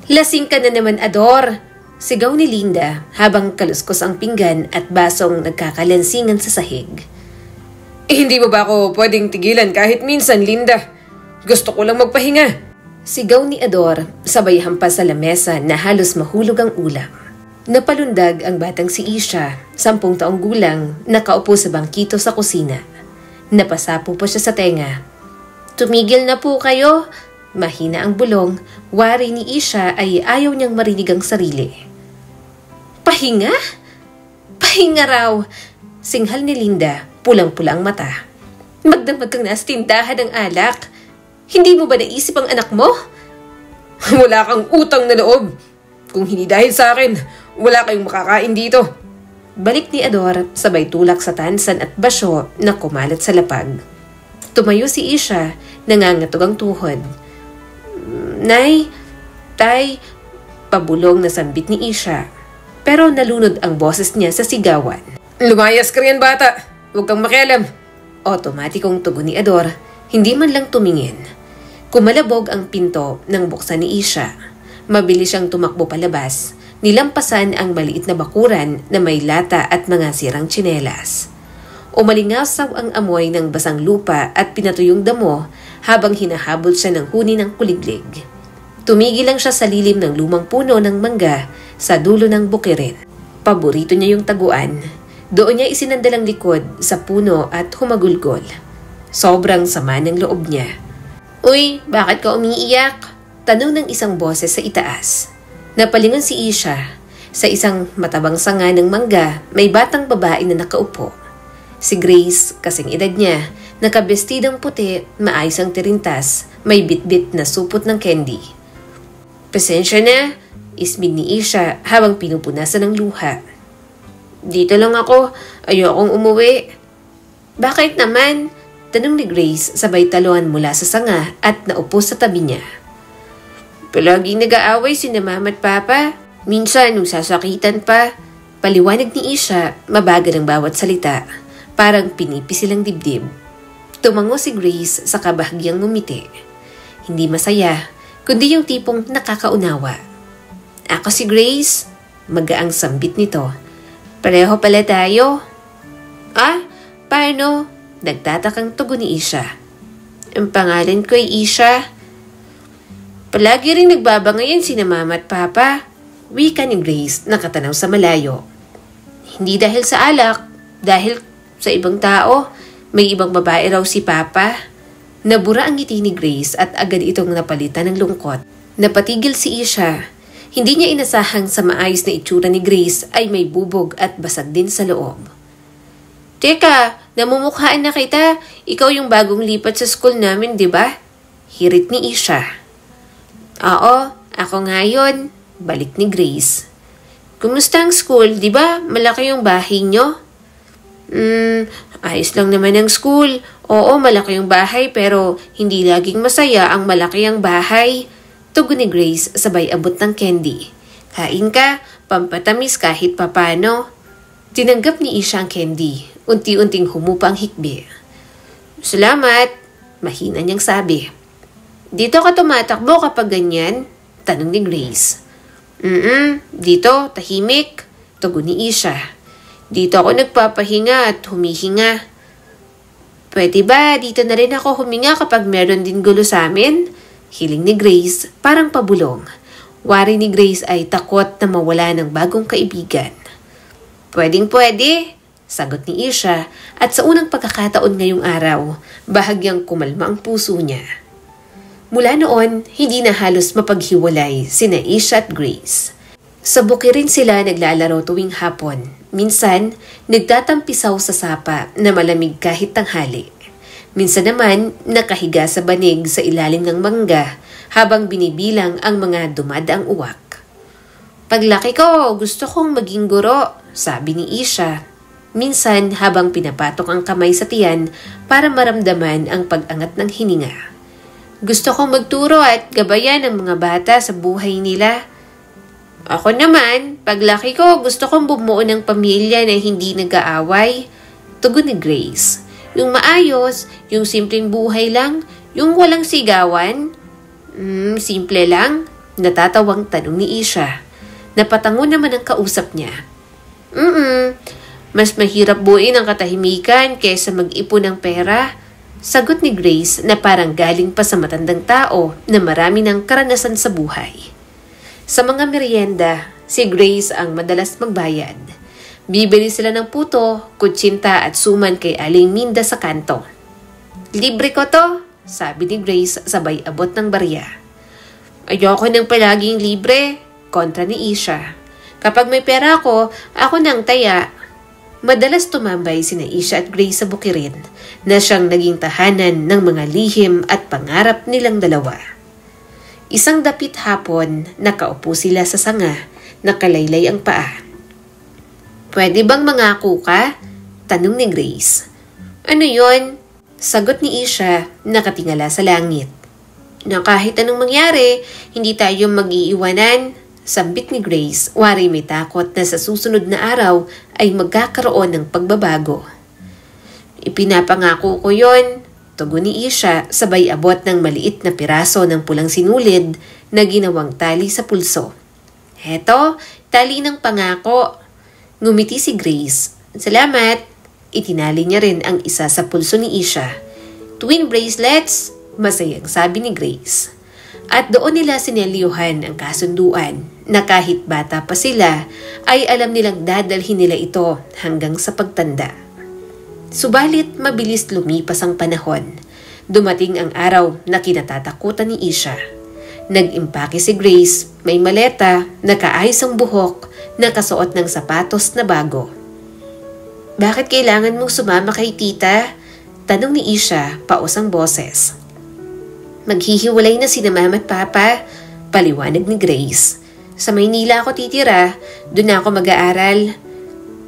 Lasing ka na naman, Ador! Sigaw ni Linda habang kaluskos ang pinggan at basong nagkakalansingan sa sahig. Hindi mo ba ako pwedeng tigilan kahit minsan, Linda? Gusto ko lang magpahinga. Sigaw ni Ador sabay hampas sa lamesa na halos mahulog ang ulam. Napalundag ang batang si Isha, 10 taong gulang, nakaupo sa bangkito sa kusina. Napasapo pa siya sa tenga. Tumigil na po kayo! Mahina ang bulong, wari ni Isha ay ayaw niyang marinig ang sarili. Pahinga? Pahinga raw! Singhal ni Linda, pulang-pula ang mata. Magdamag kang nasa tindahan ng alak. Hindi mo ba naisip ang anak mo? Wala kang utang na loob. Kung hindi dahil sa akin, wala kayong makakain dito. Balik ni Ador sabay tulak sa tansan at basyo na kumalat sa lapag. Tumayo si Isha, nangangatog ang tuhod. Nay, tay, pabulong na sambit ni Isha. Pero nalunod ang boses niya sa sigawan. Lumayas ka riyan, bata. Huwag kang makialam. Otomatikong tugon ni Ador, hindi man lang tumingin. Kumalabog ang pinto nang buksan ni Isha. Mabilis siyang tumakbo palabas. Nilampasan ang maliit na bakuran na may lata at mga sirang tsinelas. Umalingasaw ang amoy ng basang lupa at pinatuyong damo habang hinahabol siya ng huni ng kuliglig. Tumigil lang siya sa lilim ng lumang puno ng mangga sa dulo ng bukirin. Paborito niya yung taguan. Doon niya isinandal ang likod sa puno at humagulgol. Sobrang sama ng loob niya. Uy, bakit ka umiiyak? Tanong ng isang boses sa itaas. Napalingon si Isha. Sa isang matabang sanga ng mangga, may batang babae na nakaupo. Si Grace, kasing edad niya, nakabestidang puti, maayos ang tirintas, may bitbit na supot ng candy. Pasensya na, ismid ni Isha habang pinupunasan ng luha. Dito lang ako, ayokong umuwi. Bakit naman? Tanong ni Grace sabay taluan mula sa sanga at naupo sa tabi niya. Palaging nag-aaway si na mama at papa. Minsan nung sasakitan pa. Paliwanag ni Isha, mabagal ang bawat salita. Parang pinipis silang dibdib. Tumango si Grace sa kabahagyang ngumiti. Hindi masaya, kundi yung tipong nakakaunawa. Ako si Grace, magaang sambit nito. Pareho pala tayo. Ah, paano? Nagtatakang tugon ni Isha. Ang pangalan ko ay Isha. Palagi rin nagbabangayan sina mama at papa. Wika ni Grace nakatanaw sa malayo. Hindi dahil sa alak, dahil sa ibang tao. May ibang babae raw si papa. Nabura ang ngiti ni Grace at agad itong napalitan ng lungkot. Napatigil si Isha. Hindi niya inasahang sa maayos na itsura ni Grace ay may bubog at basag din sa loob. Teka, namumukhaan na kita. Ikaw yung bagong lipat sa school namin, di ba? Hirit ni Isha. Oo, ako nga yun. Balik ni Grace. Kumusta ang school? Di ba malaki yung bahay nyo? Ayos lang naman ang school. Oo, malaki yung bahay pero hindi laging masaya ang malaki ang bahay. Tugon ni Grace sabay abot ng candy. Kain ka, pampatamis kahit papano. Tinanggap ni Isha ang candy. Unti-unting humupa ang hikbi. Salamat, mahina niyang sabi. Dito ka tumatakbo kapag ganyan? Tanong ni Grace. Dito, tahimik. Tugon ni Isha. Dito ako nagpapahinga at humihinga. Pwede ba dito na rin ako huminga kapag meron din gulo sa amin? Hiling ni Grace, parang pabulong. Wari ni Grace ay takot na mawala ng bagong kaibigan. Pwedeng-pwede, sagot ni Isha at sa unang pagkakataon ngayong araw, bahagyang kumalma ang puso niya. Mula noon, hindi na halos mapaghiwalay sina Isha at Grace. Sa bukirin sila naglalaro tuwing hapon. Minsan, nagtatampisaw sa sapa na malamig kahit tanghali. Minsan naman, nakahiga sa banig sa ilalim ng mangga habang binibilang ang mga dumadaang uwak. Paglaki ko, gusto kong maging guro, sabi ni Isha. Minsan habang pinapatok ang kamay sa tiyan para maramdaman ang pag-angat ng hininga. Gusto kong magturo at gabayan ang mga bata sa buhay nila. Ako naman, paglaki ko, gusto kong bumuo ng pamilya na hindi nag-aaway. Tugon ni Grace. Yung maayos, yung simpleng buhay lang, yung walang sigawan. Simple lang. Natatawang tanong ni Isha. Napatango naman ang kausap niya. Mas mahirap buuin ang katahimikan kaysa mag-ipon ng pera. Sagot ni Grace na parang galing pa sa matandang tao na marami ng karanasan sa buhay. Sa mga merienda, si Grace ang madalas magbayad. Bibili sila ng puto, kutsinta at suman kay Aling Minda sa kanto. Libre ko to, sabi ni Grace sabay abot ng barya. Ayoko nang palaging libre, kontra ni Isha. Kapag may pera ako nang taya. Madalas tumambay sina Isha at Grace sa bukirin na siyang naging tahanan ng mga lihim at pangarap nilang dalawa. Isang dapit hapon, nakaupo sila sa sanga, nakalaylay ang paa. Pwede bang mangako ka? Tanong ni Grace. Ano yon? Sagot ni Isha, nakatingala sa langit. Na kahit anong mangyari, hindi tayo mag-iiwanan. Sambit ni Grace, wari may takot na sa susunod na araw ay magkakaroon ng pagbabago. Ipinapangako ko yon, tugon ni Isha sabay abot ng maliit na piraso ng pulang sinulid na ginawang tali sa pulso. Heto, tali ng pangako. Ngumiti si Grace. Salamat. Itinali niya rin ang isa sa pulso ni Isha. Twin bracelets, masayang sabi ni Grace. At doon nila sinelyuhan ang kasunduan na kahit bata pa sila ay alam nilang dadalhin nila ito hanggang sa pagtanda. Subalit mabilis lumipas ang panahon. Dumating ang araw na kinatatakutan ni Isha. Nag-impake si Grace, may maleta, nakaayos ang buhok, nakasuot ng sapatos na bago. Bakit kailangan mong sumama kay tita? Tanong ni Isha, paos ang boses. Maghihiwalay na sina mama at papa, paliwanag ni Grace. Sa Maynila ako titira, doon ako mag-aaral.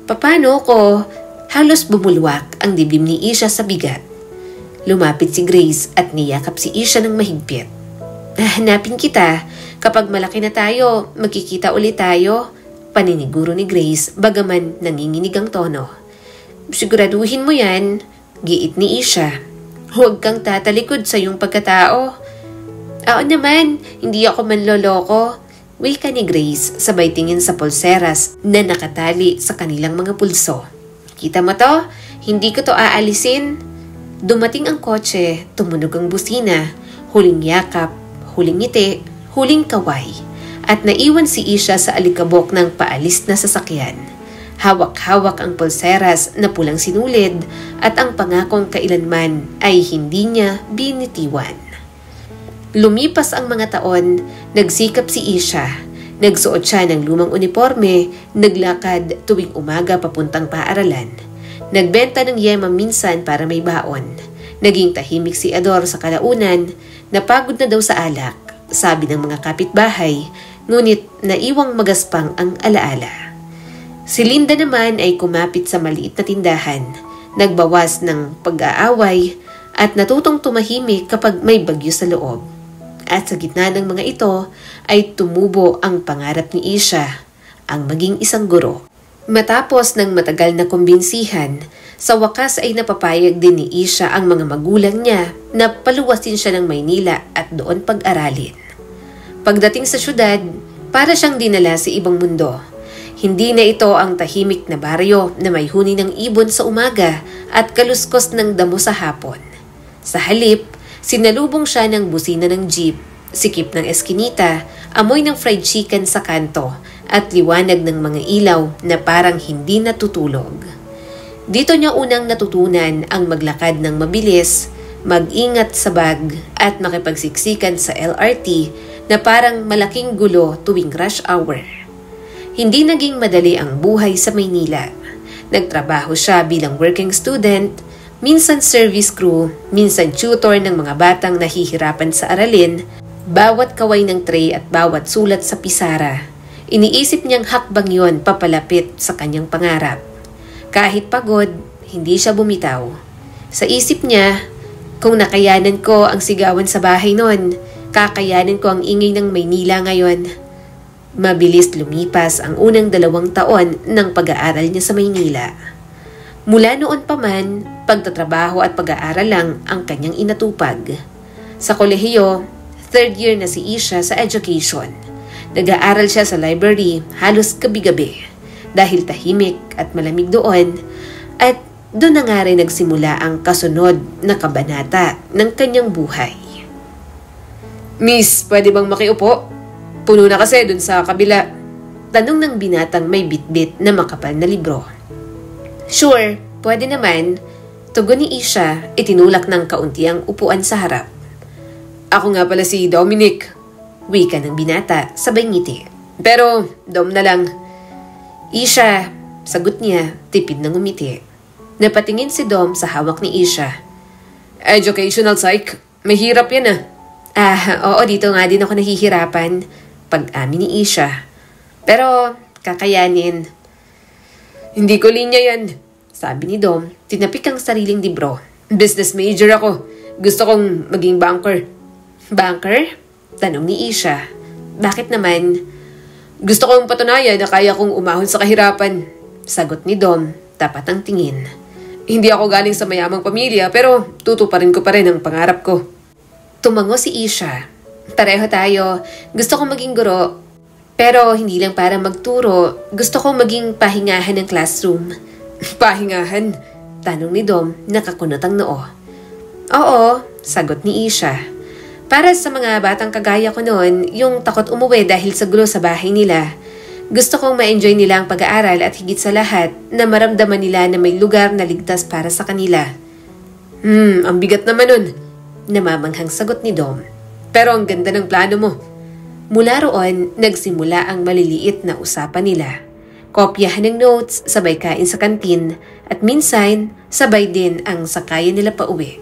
Paano ko? Halos bumulwak ang dibdib ni Isha sa bigat. Lumapit si Grace at niyakap si Isha ng mahigpit. Hanapin kita. Kapag malaki na tayo, magkikita ulit tayo. Paniniguro ni Grace, bagaman nanginginig ang tono. Siguraduhin mo yan, giit ni Isha. Huwag kang tatalikod sa iyong pagkatao. Oo naman, hindi ako manloloko. Wika ni Grace sabay tingin sa pulseras na nakatali sa kanilang mga pulso. Kita mo to? Hindi ko to aalisin. Dumating ang kotse, tumunog ang busina, huling yakap, huling ngiti, huling kaway. At naiwan si Isha sa alikabok ng paalis na sasakyan. Hawak-hawak ang pulseras na pulang sinulid at ang pangakong kailanman ay hindi niya binitiwan. Lumipas ang mga taon, nagsikap si Isha. Nagsuot siya ng lumang uniforme, naglakad tuwing umaga papuntang paaralan. Nagbenta ng yema minsan para may baon. Naging tahimik si Ador sa kalaunan, napagod na daw sa alak, sabi ng mga kapitbahay, ngunit naiwang magaspang ang alaala. Si Linda naman ay kumapit sa maliit na tindahan, nagbawas ng pag-aaway at natutong tumahimik kapag may bagyo sa loob. At sa gitna ng mga ito ay tumubo ang pangarap ni Isha, ang maging isang guro. Matapos ng matagal na kumbinsihan, sa wakas ay napapayag din ni Isha ang mga magulang niya na paluwasin siya ng Maynila at doon pag-aralin. Pagdating sa syudad, para siyang dinala sa ibang mundo. Hindi na ito ang tahimik na baryo na may huni ng ibon sa umaga at kaluskos ng damo sa hapon. Sa halip, sinalubong siya ng busina ng jeep, sikip ng eskinita, amoy ng fried chicken sa kanto at liwanag ng mga ilaw na parang hindi natutulog. Dito niya unang natutunan ang maglakad ng mabilis, mag-ingat sa bag at makipagsiksikan sa LRT na parang malaking gulo tuwing rush hour. Hindi naging madali ang buhay sa Maynila. Nagtrabaho siya bilang working student, minsan service crew, minsan tutor ng mga batang nahihirapan sa aralin, bawat kaway ng tray at bawat sulat sa pisara. Iniisip niyang hakbang yon papalapit sa kanyang pangarap. Kahit pagod, hindi siya bumitaw. Sa isip niya, kung nakayanan ko ang sigawan sa bahay noon, kakayanin ko ang ingay ng Maynila ngayon. Mabilis lumipas ang unang 2 taon ng pag-aaral niya sa Maynila. Mula noon pa man, pagtatrabaho at pag-aaral lang ang kanyang inatupag. Sa kolehiyo, Third year na si Isha sa education. Nag-aaral siya sa library halos gabi-gabi dahil tahimik at malamig doon, at doon na nga rin nagsimula ang kasunod na kabanata ng kanyang buhay. Miss, pwede bang makiupo? Puno na kasi dun sa kabila. Tanong ng binatang may bitbit na makapal na libro. Sure, pwede naman. Tugon ni Isha, itinulak ng kaunti ang upuan sa harap. Ako nga pala si Dominic. Wika ng binata, sabay ngiti. Pero, Dom na lang. Isha, sagot niya, tipid na ngumiti. Napatingin si Dom sa hawak ni Isha. Educational psych, mahirap yan Oo, dito nga din ako nahihirapan. Pag-amin ni Isha. Pero, kakayanin. Hindi ko linya yan, sabi ni Dom, tinapik ang sariling libro. Business major ako. Gusto kong maging banker. Banker? Tanong ni Isha. Bakit naman? Gusto kong patunayan na kaya kong umahon sa kahirapan. Sagot ni Dom, tapat ang tingin. Hindi ako galing sa mayamang pamilya, pero tutuparin ko pa rin ang pangarap ko. Tumango si Isha. Pareho tayo. Gusto kong maging guro. Pero hindi lang para magturo. Gusto kong maging pahingahan ng classroom. Pahingahan? Tanong ni Dom, nakakunot ang noo. Oo, sagot ni Isha. Para sa mga batang kagaya ko noon, yung takot umuwi dahil sa gulo sa bahay nila. Gusto kong ma-enjoy nila ang pag-aaral at higit sa lahat na maramdaman nila na may lugar na ligtas para sa kanila. Ang bigat naman nun. Namamanghang sagot ni Dom. Pero ang ganda ng plano mo. Mula roon, nagsimula ang maliliit na usapan nila. Kopyahan ng notes, sabay kain sa kantin, at minsan, sabay din ang sakayan nila pauwi.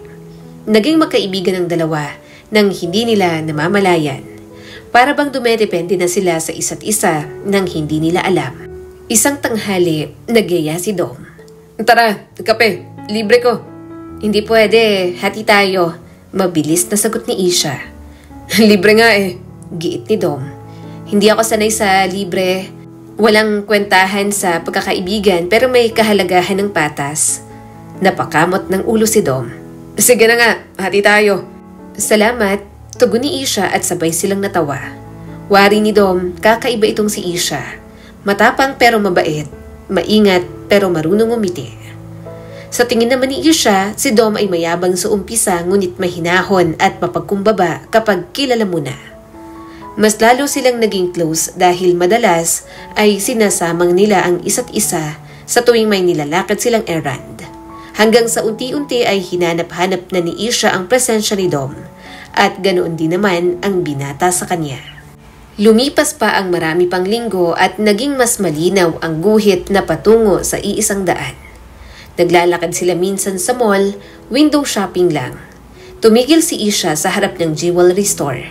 Naging magkaibigan ang dalawa nang hindi nila namamalayan. Para bang dumedepende na sila sa isa't isa nang hindi nila alam. Isang tanghali, nagyaya si Dom. Tara, kape. Libre ko. Hindi pwede, hati tayo. Mabilis na sagot ni Isha. Libre nga Giit ni Dom. Hindi ako sanay sa libre. Walang kwentahan sa pagkakaibigan pero may kahalagahan ng patas. Napakamot ng ulo si Dom. Sige na nga, hati tayo. Salamat, tugon ni Isha at sabay silang natawa. Wari ni Dom, kakaiba itong si Isha. Matapang pero mabait, maingat pero marunong umiti. Sa tingin naman ni Isha, si Dom ay mayabang sa umpisa ngunit mahinahon at mapagkumbaba kapag kilala mo na. Mas lalo silang naging close dahil madalas ay sinasamang nila ang isa't isa sa tuwing may nilalakad silang errand. Hanggang sa unti-unti ay hinanap-hanap na ni Isha ang presensya ni Dom at ganoon din naman ang binata sa kanya. Lumipas pa ang marami pang linggo at naging mas malinaw ang guhit na patungo sa iisang daan. Naglalakad sila minsan sa mall, window shopping lang. Tumigil si Isha sa harap ng jewelry store.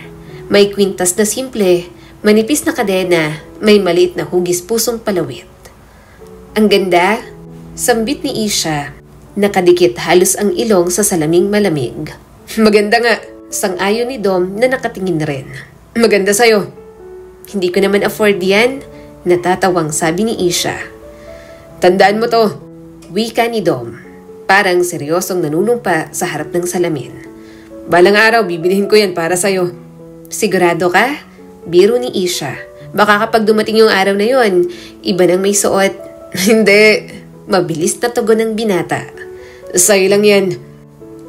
May kwintas na simple, manipis na kadena, may maliit na hugis pusong palawit. Ang ganda, sambit ni Isha. Nakadikit halos ang ilong sa salaming malamig. Maganda nga. Sang-ayon ni Dom na nakatingin rin. Maganda sa'yo. Hindi ko naman afford yan, natatawang sabi ni Isha. Tandaan mo to. Wika ni Dom, parang seryosong nanunumpa sa harap ng salamin. Balang araw, bibilihin ko yan para sa'yo. Sigurado ka? Biro ni Isha. Baka kapag dumating yung araw na yon, iba nang may suot. Hindi. Mabilis na tugon ng binata. Sa'yo lang yan.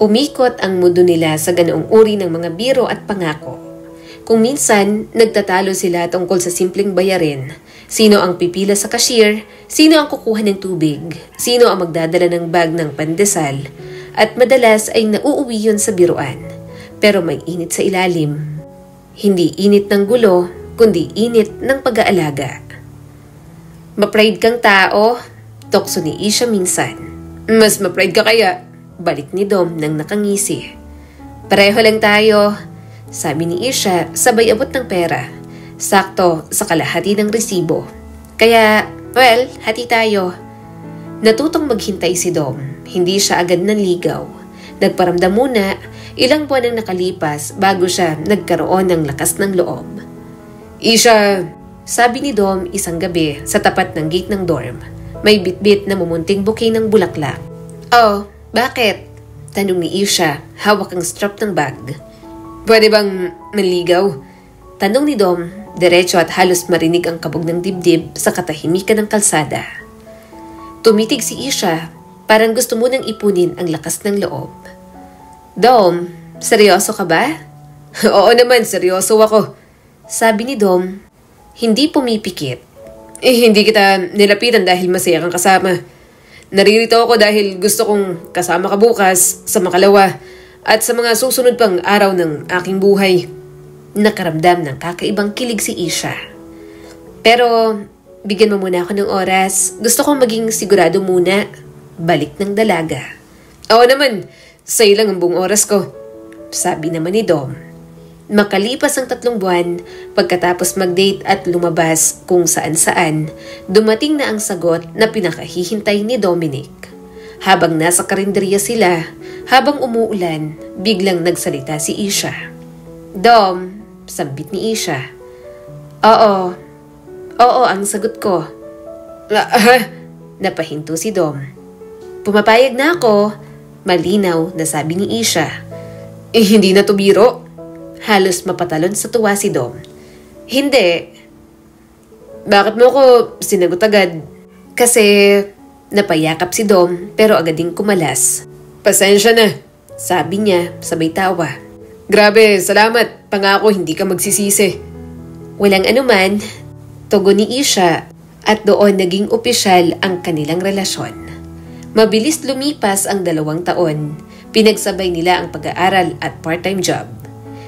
Umikot ang mundo nila sa ganoong uri ng mga biro at pangako. Kung minsan, nagtatalo sila tungkol sa simpleng bayarin. Sino ang pipila sa cashier, sino ang kukuha ng tubig, sino ang magdadala ng bag ng pandesal, at madalas ay nauuwi yun sa biruan. Pero may init sa ilalim. Hindi init ng gulo, kundi init ng pag-aalaga. Ma-pride kang tao, tokso ni Isha minsan. Mas ma-pride ka kaya? Balik ni Dom nang nakangisi. Pareho lang tayo, sabi ni Isha sabay abot ng pera. Sakto sa kalahati ng resibo. Kaya, well, hati tayo. Natutong maghintay si Dom. Hindi siya agad nanligaw. Nagparamdam muna, ilang buwan ang nakalipas bago siya nagkaroon ng lakas ng loob. Isha, sabi ni Dom isang gabi sa tapat ng gate ng dorm. May bitbit na mumunting bouquet ng bulaklak. Oh, bakit? Tanong ni Isha, hawak ang strap ng bag. Pwede bang manligaw? Tanong ni Dom, diretso at halos marinig ang kabog ng dibdib sa katahimikan ng kalsada. Tumitig si Isha, parang gusto mo nang ipunin ang lakas ng loob. Dom, seryoso ka ba? Oo naman, seryoso ako. Sabi ni Dom, hindi pumipikit. Hindi kita nilapitan dahil masaya kang kasama. Naririto ako dahil gusto kong kasama ka bukas sa makalawa at sa mga susunod pang araw ng aking buhay. Nakaramdam ng kakaibang kilig si Isha. Pero, bigyan mo muna ako ng oras. Gusto kong maging sigurado muna. Balik ng dalaga. Oo naman, sa'yo lang ang buong oras ko. Sabi naman ni Dom. Makalipas ang 3 buwan, pagkatapos mag-date at lumabas kung saan-saan, dumating na ang sagot na pinakahihintay ni Dominic. Habang nasa karinderya sila, habang umuulan, biglang nagsalita si Isha. Dom, sambit ni Isha. Oo ang sagot ko. Napahinto si Dom. Pumapayag na ako, malinaw na sabi ni Isha. Hindi na to biro. Halos mapatalon sa tuwa si Dom. Hindi. Bakit mo ako sinagot agad? Kasi napayakap si Dom pero agad ding kumalas. Pasensya na, sabi niya sabay tawa. Grabe, salamat. Pangako hindi ka magsisisi. Walang anuman, tugon ni Isha at doon naging opisyal ang kanilang relasyon. Mabilis lumipas ang 2 taon. Pinagsabay nila ang pag-aaral at part-time job.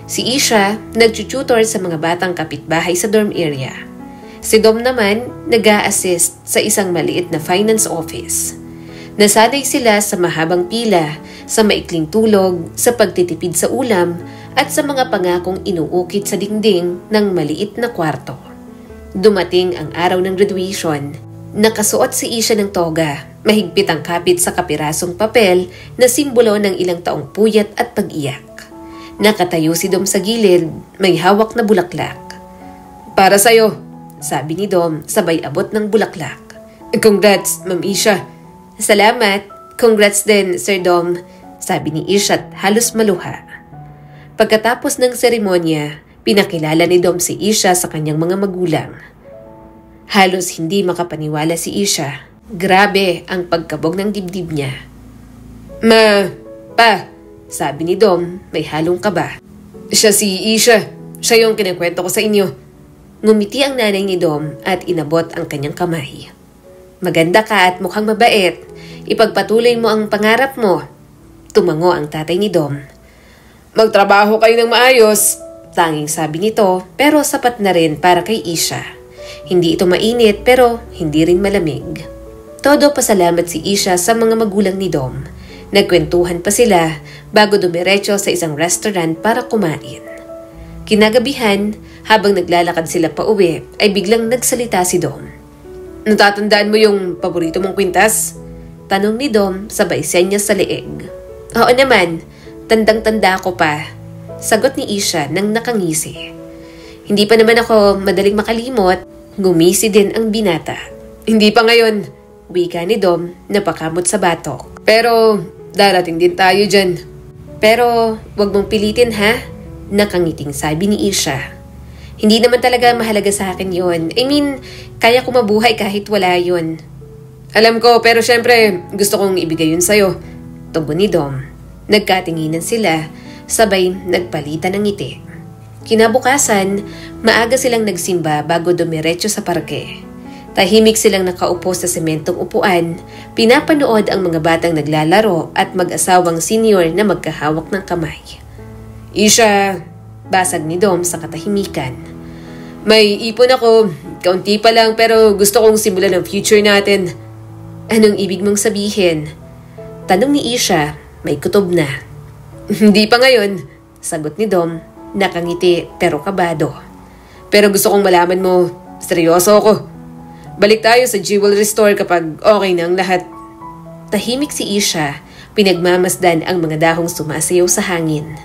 Si Isha nagtututor sa mga batang kapitbahay sa dorm area. Si Dom naman nag-a-assist sa isang maliit na finance office. Nasanay sila sa mahabang pila, sa maikling tulog, sa pagtitipid sa ulam, at sa mga pangakong inuukit sa dingding ng maliit na kwarto. Dumating ang araw ng graduation. Nakasuot si Isha ng toga, mahigpit ang kapit sa kapirasong papel na simbolo ng ilang taong puyat at pag-iyak. Nakatayo si Dom sa gilid, may hawak na bulaklak. Para sa'yo, sabi ni Dom sabay abot ng bulaklak. Congrats, Ma'am Isha. Salamat, congrats din, Sir Dom, sabi ni Isha at halos maluha. Pagkatapos ng seremonya, pinakilala ni Dom si Isha sa kanyang mga magulang. Halos hindi makapaniwala si Isha. Grabe ang pagkabog ng dibdib niya. Pa, sabi ni Dom, may halong kaba. Siya si Isha. Siya yung kinikwento ko sa inyo. Ngumiti ang nanay ni Dom at inabot ang kanyang kamay. Maganda ka at mukhang mabait. Ipagpatuloy mo ang pangarap mo. Tumango ang tatay ni Dom. Magtrabaho kayo ng maayos. Tanging sabi nito pero sapat na rin para kay Isha. Hindi ito mainit pero hindi rin malamig. Todo pasalamat si Isha sa mga magulang ni Dom. Nagkwentuhan pa sila bago dumiretso sa isang restaurant para kumain. Kinagabihan, habang naglalakad sila pa uwi, ay biglang nagsalita si Dom. Natatandaan mo yung paborito mong kwintas? Tanong ni Dom sabay senya sa leeg. Oo naman, tandang-tanda ko pa. Sagot ni Isha nang nakangisi. Hindi pa naman ako madaling makalimot, ngumisi din ang binata. Hindi pa ngayon, wika ni Dom napakamot sa batok. Pero darating din tayo dyan. Pero wag mong pilitin ha, nakangiting sabi ni Isha. Hindi naman talaga mahalaga sa akin yon. I mean, kaya ko mabuhay kahit wala yon. Alam ko, pero syempre gusto kong ibigay yun sa'yo. Tugon ni Dom. Nagkatinginan sila, sabay nagpalitan ng ngiti. Kinabukasan, maaga silang nagsimba bago dumiretso sa parke. Tahimik silang nakaupo sa sementong upuan, pinapanood ang mga batang naglalaro at mag-asawang senior na magkahawak ng kamay. Isha, basag ni Dom sa katahimikan. May ipon ako, kaunti pa lang pero gusto kong simulan ang future natin. Anong ibig mong sabihin? Tanong ni Isha, may kutob na. Hindi pa ngayon, sagot ni Dom, nakangiti pero kabado. Pero gusto kong malaman mo, seryoso ako. Balik tayo sa jewelry store kapag okay na ang lahat. Tahimik si Isha, pinagmamasdan ang mga dahong sumasayaw sa hangin.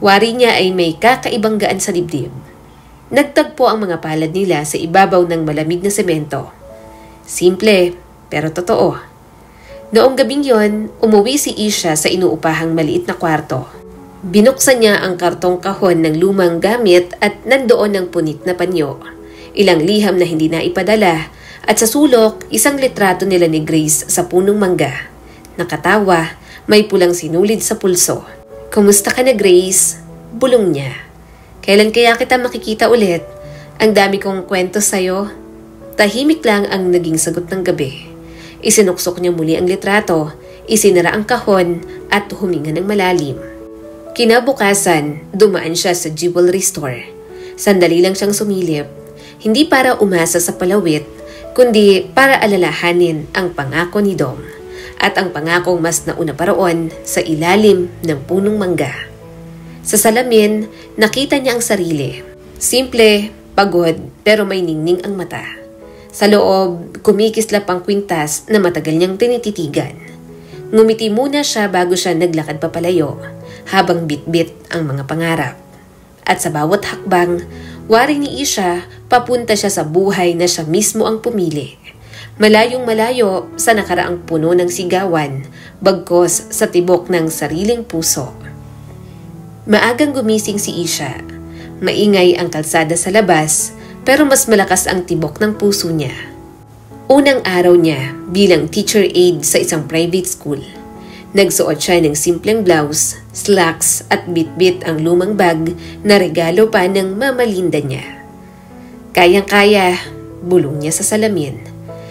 Wari niya ay may kakaibang gaan sa dibdib. Nagtagpo ang mga palad nila sa ibabaw ng malamig na semento. Simple, pero totoo. Noong gabing yon, umuwi si Isha sa inuupahang maliit na kwarto. Binuksan niya ang kartong kahon ng lumang gamit at nandoon ang punit na panyo. Ilang liham na hindi na ipadala at sa sulok, isang litrato nila ni Grace sa punong mangga. Nakatawa, may pulang sinulid sa pulso. "Kumusta ka na, Grace?" Bulong niya. "Kailan kaya kita makikita ulit? Ang dami kong kwento sa'yo." Tahimik lang ang naging sagot ng gabi. Isinuksok niya muli ang litrato, isinara ang kahon at huminga ng malalim. Kinabukasan, dumaan siya sa jewelry store. Sandali lang siyang sumilip, hindi para umasa sa palawit, kundi para alalahanin ang pangako ni Dom at ang pangakong mas nauna pa roon sa ilalim ng punong mangga. Sa salamin, nakita niya ang sarili. Simple, pagod, pero may ningning ang mata. Sa loob, kumikislap ang kwintas na matagal niyang tinititigan. Ngumiti muna siya bago siya naglakad papalayo, habang bitbit ang mga pangarap. At sa bawat hakbang, wari ni Isha, papunta siya sa buhay na siya mismo ang pumili. Malayong malayo sa nakaraang puno ng sigawan, bagkos sa tibok ng sariling puso. Maagang gumising si Isha. Maingay ang kalsada sa labas, pero mas malakas ang tibok ng puso niya. Unang araw niya bilang teacher aide sa isang private school. Nagsuot siya ng simpleng blouse, slacks at bitbit ang lumang bag na regalo pa ng Mama Linda niya. Kayang-kaya, bulong niya sa salamin.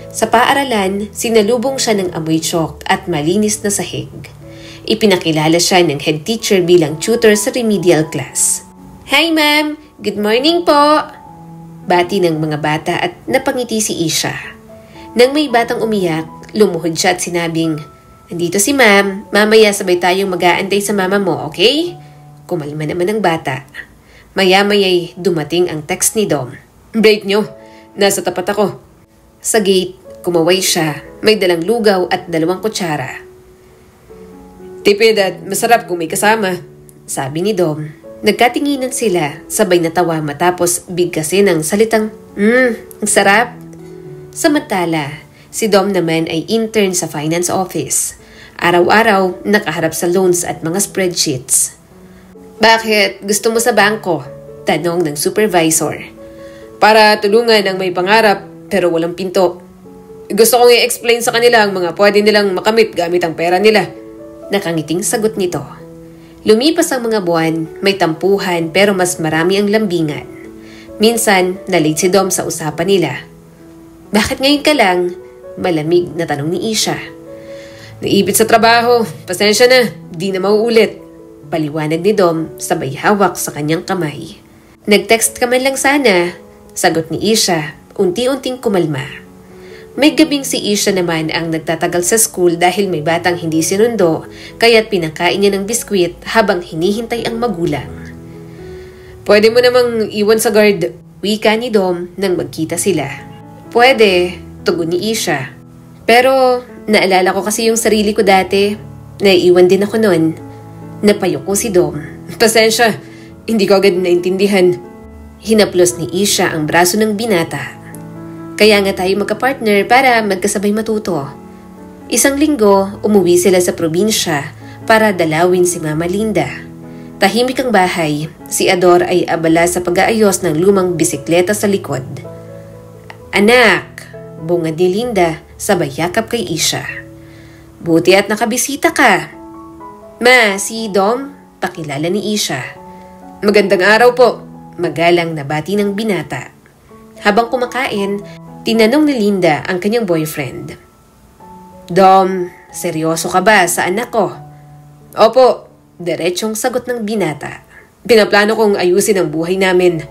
Sa paaralan, sinalubong siya ng amoy chalk at malinis na sahig. Ipinakilala siya ng head teacher bilang tutor sa remedial class. "Hi ma'am! Good morning po!" Bati ng mga bata at napangiti si Isha. Nang may batang umiyak, lumuhod siya at sinabing, "Nandito si ma'am, mamaya sabay tayong mag-aantay sa mama mo, okay?" Kumalma naman ang bata. Maya-maya'y dumating ang text ni Dom. "Break nyo, nasa tapat ako." Sa gate, kumaway siya, may dalang lugaw at 2 kutsara. "Tipid at masarap kung may kasama," sabi ni Dom. Nagkatinginan sila, sabay natawa matapos bigkasin ang salitang, ang sarap." Samantala, si Dom naman ay intern sa finance office. Araw-araw, nakaharap sa loans at mga spreadsheets. "Bakit? Gusto mo sa bangko?" tanong ng supervisor. "Para tulungan ang may pangarap pero walang pinto. Gusto kong i-explain sa kanila ang mga pwede nilang makamit gamit ang pera nila." Nakangiting sagot nito. Lumipas ang mga buwan, may tampuhan pero mas marami ang lambingan. Minsan, nalate si Dom sa usapan nila. "Bakit ngayon ka lang?" Malamig na tanong ni Isha. "Naipit sa trabaho. Pasensya na. Di na mauulit." Paliwanag ni Dom sabay hawak sa kanyang kamay. "Nag-text ka man lang sana." Sagot ni Isha, unti-unting kumalma. May gabing si Isha naman ang nagtatagal sa school dahil may batang hindi sinundo, kaya't pinakain niya ng biskwit habang hinihintay ang magulang. "Pwede mo namang iwan sa guard," wika ni Dom nang magkita sila. "Pwede," tugon ni Isha. "Pero naalala ko kasi yung sarili ko dati. Naiiwan din ako noon." Napayuko si Dom. "Pasensya, hindi ko agad naintindihan." Hinaplos ni Isha ang braso ng binata. "Kaya nga tayo magka-partner para magkasabay matuto." Isang linggo, umuwi sila sa probinsya para dalawin si Mama Linda. Tahimik ang bahay, si Ador ay abala sa pag-aayos ng lumang bisikleta sa likod. "Anak," bungad ni Linda sabay yakap kay Isha. "Buti at nakabisita ka." "Ma, si Dom," pakilala ni Isha. "Magandang araw po," magalang na bati ng binata. Habang kumakain, tinanong ni Linda ang kanyang boyfriend. "Dom, seryoso ka ba sa anak ko?" "Opo," diretsong sagot ng binata. "Pinaplano kong ayusin ang buhay namin."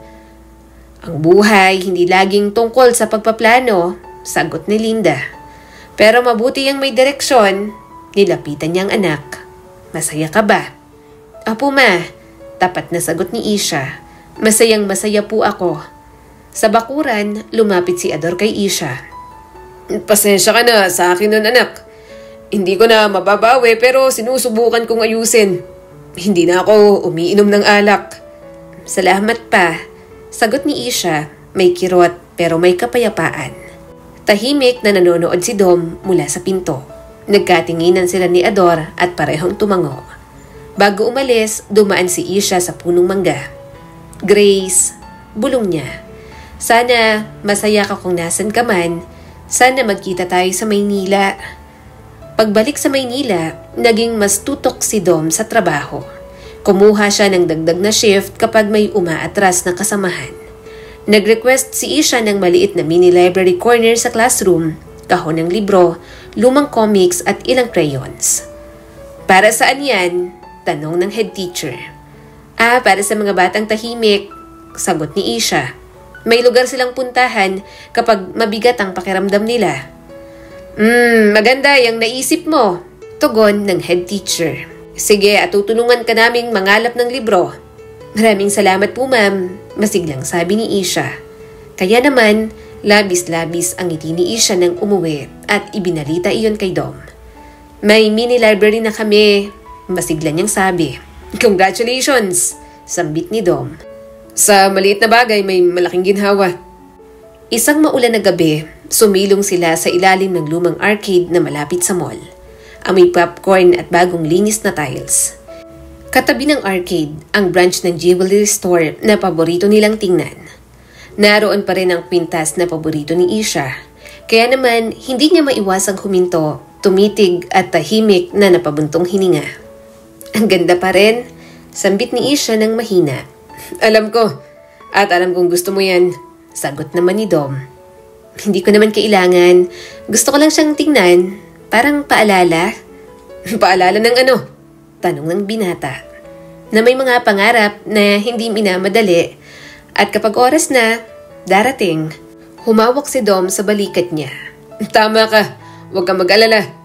"Ang buhay hindi laging tungkol sa pagpaplano," sagot ni Linda. "Pero mabuti ang may direksyon." Nilapitan niyang anak. "Masaya ka ba?" "Opo ma," tapat na sagot ni Isha. "Masayang masaya po ako." Sa bakuran, lumapit si Ador kay Isha. "Pasensya ka na sa akin nun anak. Hindi ko na mababawi pero sinusubukan kong ayusin. Hindi na ako umiinom ng alak." "Salamat pa," sagot ni Isha, may kirot pero may kapayapaan. Tahimik na nanonood si Dom mula sa pinto. Nagkatinginan sila ni Ador at parehong tumango. Bago umalis, dumaan si Isha sa punong mangga. Grace, bulong niya. Sana masaya ka kung nasan ka man. Sana magkita tayo sa Maynila. Pagbalik sa Maynila, naging mas tutok si Dom sa trabaho. Kumuha siya ng dagdag na shift kapag may umaatras na kasamahan. Nag-request si Isha ng maliit na mini library corner sa classroom, kahon ng libro, lumang comics at ilang crayons. Para saan yan? Tanong ng head teacher. Para sa mga batang tahimik, sagot ni Isha. May lugar silang puntahan kapag mabigat ang pakiramdam nila. Maganda yung naisip mo, tugon ng head teacher. Sige, at tutulungan ka naming mangalap ng libro. Maraming salamat po, ma'am, masiglang sabi ni Isha. Kaya naman, labis-labis ang ngiti ni Isha nang umuwi at ibinalita iyon kay Dom. May mini library na kami, masigla niyang sabi. Congratulations, sambit ni Dom. Sa maliit na bagay may malaking ginhawa. Isang maulan na gabi, sumilong sila sa ilalim ng lumang arcade na malapit sa mall. Amoy popcorn at bagong linis na tiles. Katabi ng arcade, ang branch ng jewelry store na paborito nilang tingnan. Naroon pa rin ang pintas na paborito ni Isha. Kaya naman, hindi niya maiwasang huminto, tumitig at tahimik na napabuntong hininga. Ang ganda pa rin, sambit ni Isha ng mahina. Alam ko, at alam kong gusto mo yan. Sagot naman ni Dom. Hindi ko naman kailangan. Gusto ko lang siyang tingnan. Parang paalala. Paalala ng ano? Tanong ng binata. Na may mga pangarap na hindi minamadali. At kapag oras na, darating. Humawak si Dom sa balikat niya. Tama ka. Huwag kang mag-alala.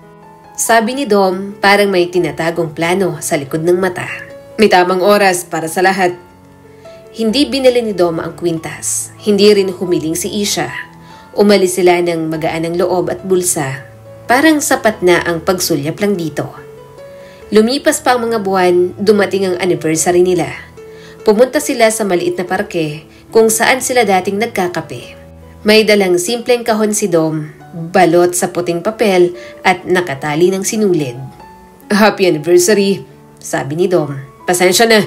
Sabi ni Dom, parang may tinatagong plano sa likod ng mata. May tamang oras para sa lahat. Hindi binili ni Dom ang kwintas. Hindi rin humiling si Isha. Umalis sila ng magaan ng loob at bulsa. Parang sapat na ang pagsulyap lang dito. Lumipas pa ang mga buwan, dumating ang anniversary nila. Pumunta sila sa maliit na parke kung saan sila dating nagkakape. May dalang simpleng kahon si Dom, balot sa puting papel at nakatali ng sinulid. Happy anniversary, sabi ni Dom. Pasensya na,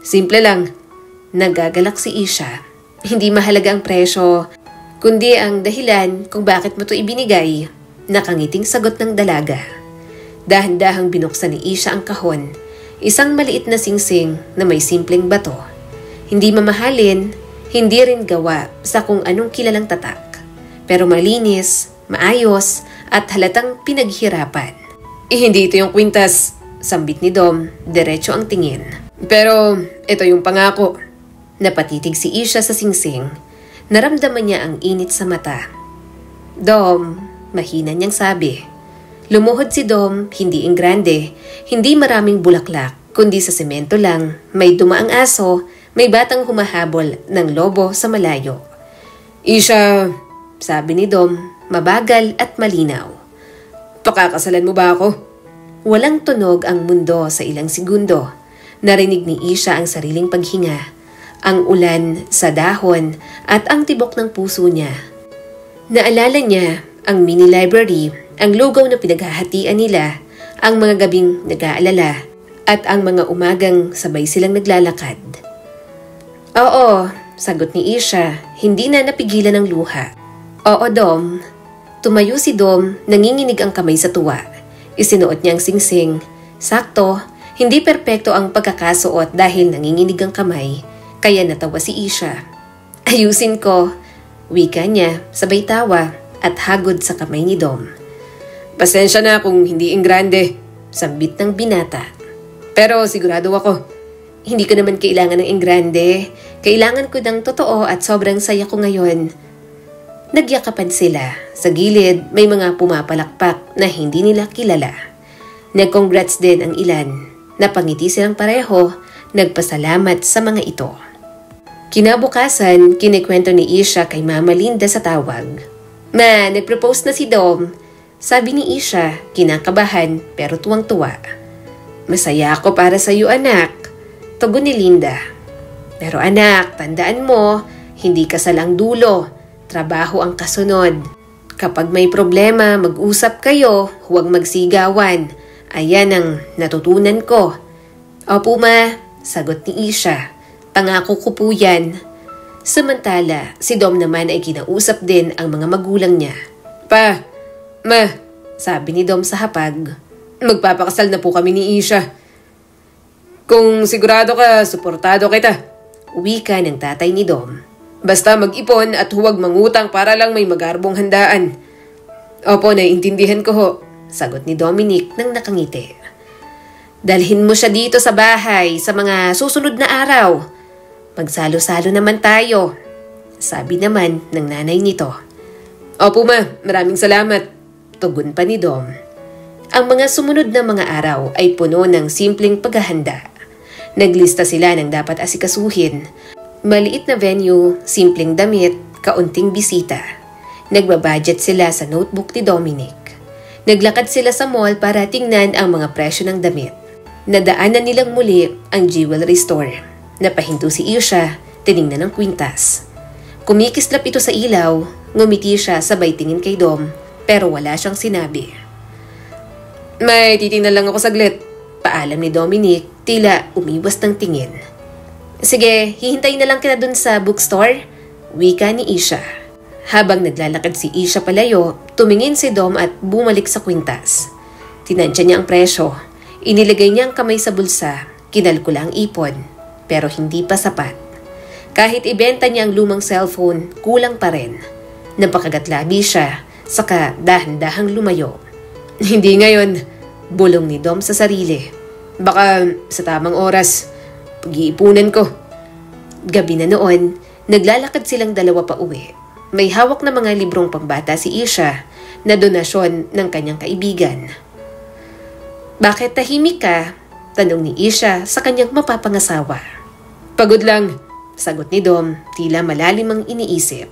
simple lang. Nagagalak si Isha. Hindi mahalaga ang presyo, kundi ang dahilan kung bakit mo ito ibinigay. Nakangiting sagot ng dalaga. Dahan-dahang binuksan ni Isha ang kahon. Isang maliit na singsing na may simpleng bato. Hindi mamahalin, hindi rin gawa sa kung anong kilalang tatak. Pero malinis, maayos, at halatang pinaghirapan. Hindi ito yung kwintas, sambit ni Dom, diretso ang tingin. Pero ito yung pangako. Napatitig si Isha sa singsing. Naramdaman niya ang init sa mata. Dom, mahina niyang sabi. Lumuhod si Dom, hindi ingrande, hindi maraming bulaklak, kundi sa semento lang, may dumaang aso, may batang humahabol ng lobo sa malayo. Isha, sabi ni Dom, mabagal at malinaw. Pakakasalan mo ba ako? Walang tunog ang mundo sa ilang segundo. Narinig ni Isha ang sariling paghinga. Ang ulan sa dahon at ang tibok ng puso niya. Naalala niya ang mini library, ang lugaw na pinaghahatian nila, ang mga gabing nag-aalala, at ang mga umagang sabay silang naglalakad. Oo, sagot ni Isha, hindi na napigilan ng luha. Oo, Dom. Tumayo si Dom, nanginginig ang kamay sa tuwa. Isinuot niya ang singsing. Sakto, hindi perpekto ang pagkakasuot dahil nanginginig ang kamay. Kaya natawa si Isha. Ayusin ko, wika niya, sabay tawa at hagod sa kamay ni Dom. Pasensya na kung hindi ingrande, sambit ng binata. Pero sigurado ako, hindi ko naman kailangan ng ingrande. Kailangan ko ng totoo at sobrang saya ko ngayon. Nagyakapan sila. Sa gilid, may mga pumapalakpak na hindi nila kilala. Nag-congrats din ang ilan. Napangiti silang pareho, nagpasalamat sa mga ito. Kinabukasan, kinikwento ni Isha kay Mama Linda sa tawag. Ma, nag-propose na si Dom. Sabi ni Isha, kinakabahan pero tuwang-tuwa. Masaya ako para sa iyo, anak. Tugon ni Linda. Pero anak, tandaan mo, hindi kasal ang dulo. Trabaho ang kasunod. Kapag may problema, mag-usap kayo, huwag magsigawan. Ayan ang natutunan ko. Opo ma, sagot ni Isha. Pangako ko po yan. Samantala, si Dom naman ay kinausap din ang mga magulang niya. Pa, ma, sabi ni Dom sa hapag, magpapakasal na po kami ni Isha. Kung sigurado ka, suportado kita. Wika ng tatay ni Dom. Basta mag-ipon at huwag mangutang para lang may magarbong handaan. Opo, naiintindihan ko ho, sagot ni Dominic nang nakangiti. Dalhin mo siya dito sa bahay sa mga susunod na araw. Magsalo-salo naman tayo, sabi naman ng nanay nito. Opo ma, maraming salamat, tugon pa ni Dom. Ang mga sumunod na mga araw ay puno ng simpleng paghahanda. Naglista sila ng dapat asikasuhin. Maliit na venue, simpleng damit, kaunting bisita. Nagbabudget sila sa notebook ni Dominic. Naglakad sila sa mall para tingnan ang mga presyo ng damit. Nadaanan nilang muli ang jewelry store. Napahinto si Isha, tiningnan ng kwintas. Kumikislap ito sa ilaw, ngumiti siya sabay tingin kay Dom, pero wala siyang sinabi. May titingnan lang ako saglit, paalam ni Dominic, tila umiwas ng tingin. Sige, hihintayin na lang kita dun sa bookstore, wika ni Isha. Habang naglalakad si Isha palayo, tumingin si Dom at bumalik sa kwintas. Tinansya niya ang presyo. Inilagay niya ang kamay sa bulsa, kinalkula ang ipon, pero hindi pa sapat. Kahit ibenta niya ang lumang cellphone, kulang pa rin. Napakagatlabi siya, saka dahan-dahang lumayo. Hindi ngayon, bulong ni Dom sa sarili. Baka sa tamang oras, pag-iipunan ko. Gabi na noon, naglalakad silang dalawa pa uwi. May hawak na mga librong pambata si Isha na donasyon ng kanyang kaibigan. Bakit tahimik ka? Tanong ni Isha sa kanyang mapapangasawa. Pagod lang, sagot ni Dom, tila malalim ang iniisip.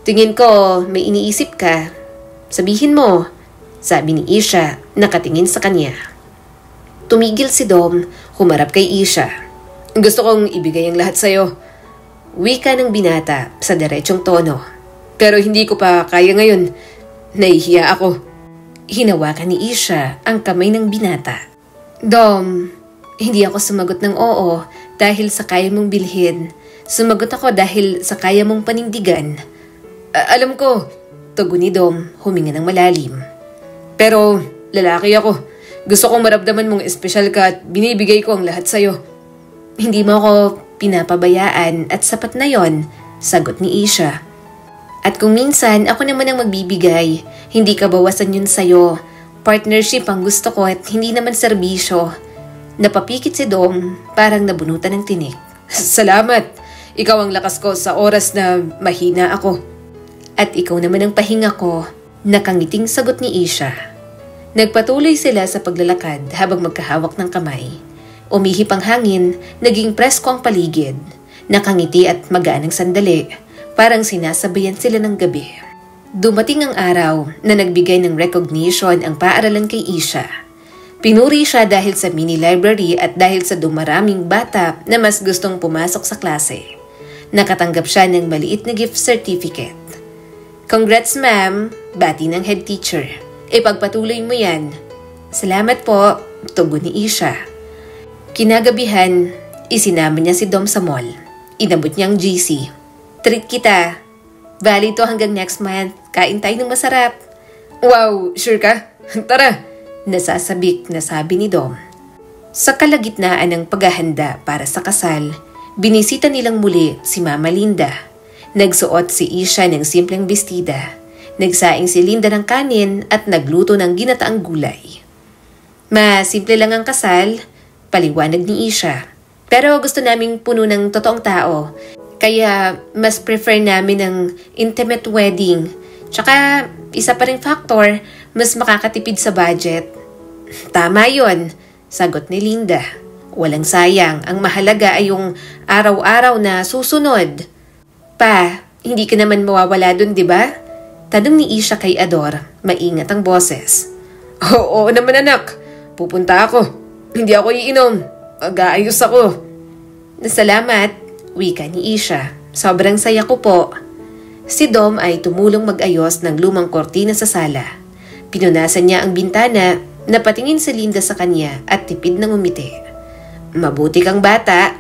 Tingin ko may iniisip ka. Sabihin mo, sabi ni Isha, nakatingin sa kanya. Tumigil si Dom, humarap kay Isha. Gusto kong ibigay ang lahat sa'yo. Wika ng binata sa diretsong tono. Pero hindi ko pa kaya ngayon. Nahihiya ako. Hinawakan ni Isha ang kamay ng binata. Dom, hindi ako sumagot ng oo dahil sa kaya mong bilhin. Sumagot ako dahil sa kaya mong panindigan. Alam ko, tugon ni Dom, huminga ng malalim. Pero lalaki ako. Gusto kong maramdaman mong espesyal ka at binibigay ko ang lahat sa'yo. Hindi mo ako pinapabayaan at sapat na yon, sagot ni Isha. At kung minsan ako naman ang magbibigay, hindi ka bawasan yun sa'yo. Partnership ang gusto ko at hindi naman serbisyo. Napapikit si Dom, parang nabunutan ng tinik. Salamat! Ikaw ang lakas ko sa oras na mahina ako. At ikaw naman ang pahinga ko, nakangiting sagot ni Isha. Nagpatuloy sila sa paglalakad habang magkahawak ng kamay. Umihip ang hangin, naging presko ang paligid. Nakangiti at magaan ang sandali, parang sinasabayan sila ng gabi. Dumating ang araw na nagbigay ng recognition ang paaralan kay Isha. Pinuri siya dahil sa mini library at dahil sa dumaraming bata na mas gustong pumasok sa klase. Nakatanggap siya ng maliit na gift certificate. Congrats ma'am, bati ng head teacher. Ipagpatuloy mo yan. Salamat po, tugon ni Isha. Kinagabihan, isinama niya si Dom sa mall. Inabot niya ang GC. Treat kita. Valid to hanggang next month. Kain tayo ng masarap. Wow, sure ka? Tara! Nasasabik na sabi ni Dom. Sa kalagitnaan ng paghahanda para sa kasal, binisita nilang muli si Mama Linda. Nagsuot si Isha ng simpleng bestida. Nagsaing si Linda ng kanin at nagluto ng ginataang gulay. Ma, simple lang ang kasal, paliwanag ni Isha. Pero gusto naming puno ng totoong tao. Kaya mas prefer namin ng intimate wedding. Tsaka isa pa ring factor, mas makakatipid sa budget. Tama yon, sagot ni Linda. Walang sayang, ang mahalaga ay yung araw-araw na susunod. Pa, hindi ka naman mawawala dun, di ba? Tanong ni Isha kay Ador, maingat ang boses. Oo naman anak, pupunta ako. Hindi ako iinom, mag-aayos ako. Salamat, wika ni Isha. Sobrang saya ko po. Si Dom ay tumulong mag-ayos ng lumang kortina sa sala. Pinunasan niya ang bintana, napatingin si Linda sa kanya at tipid ng umiti. Mabuti kang bata.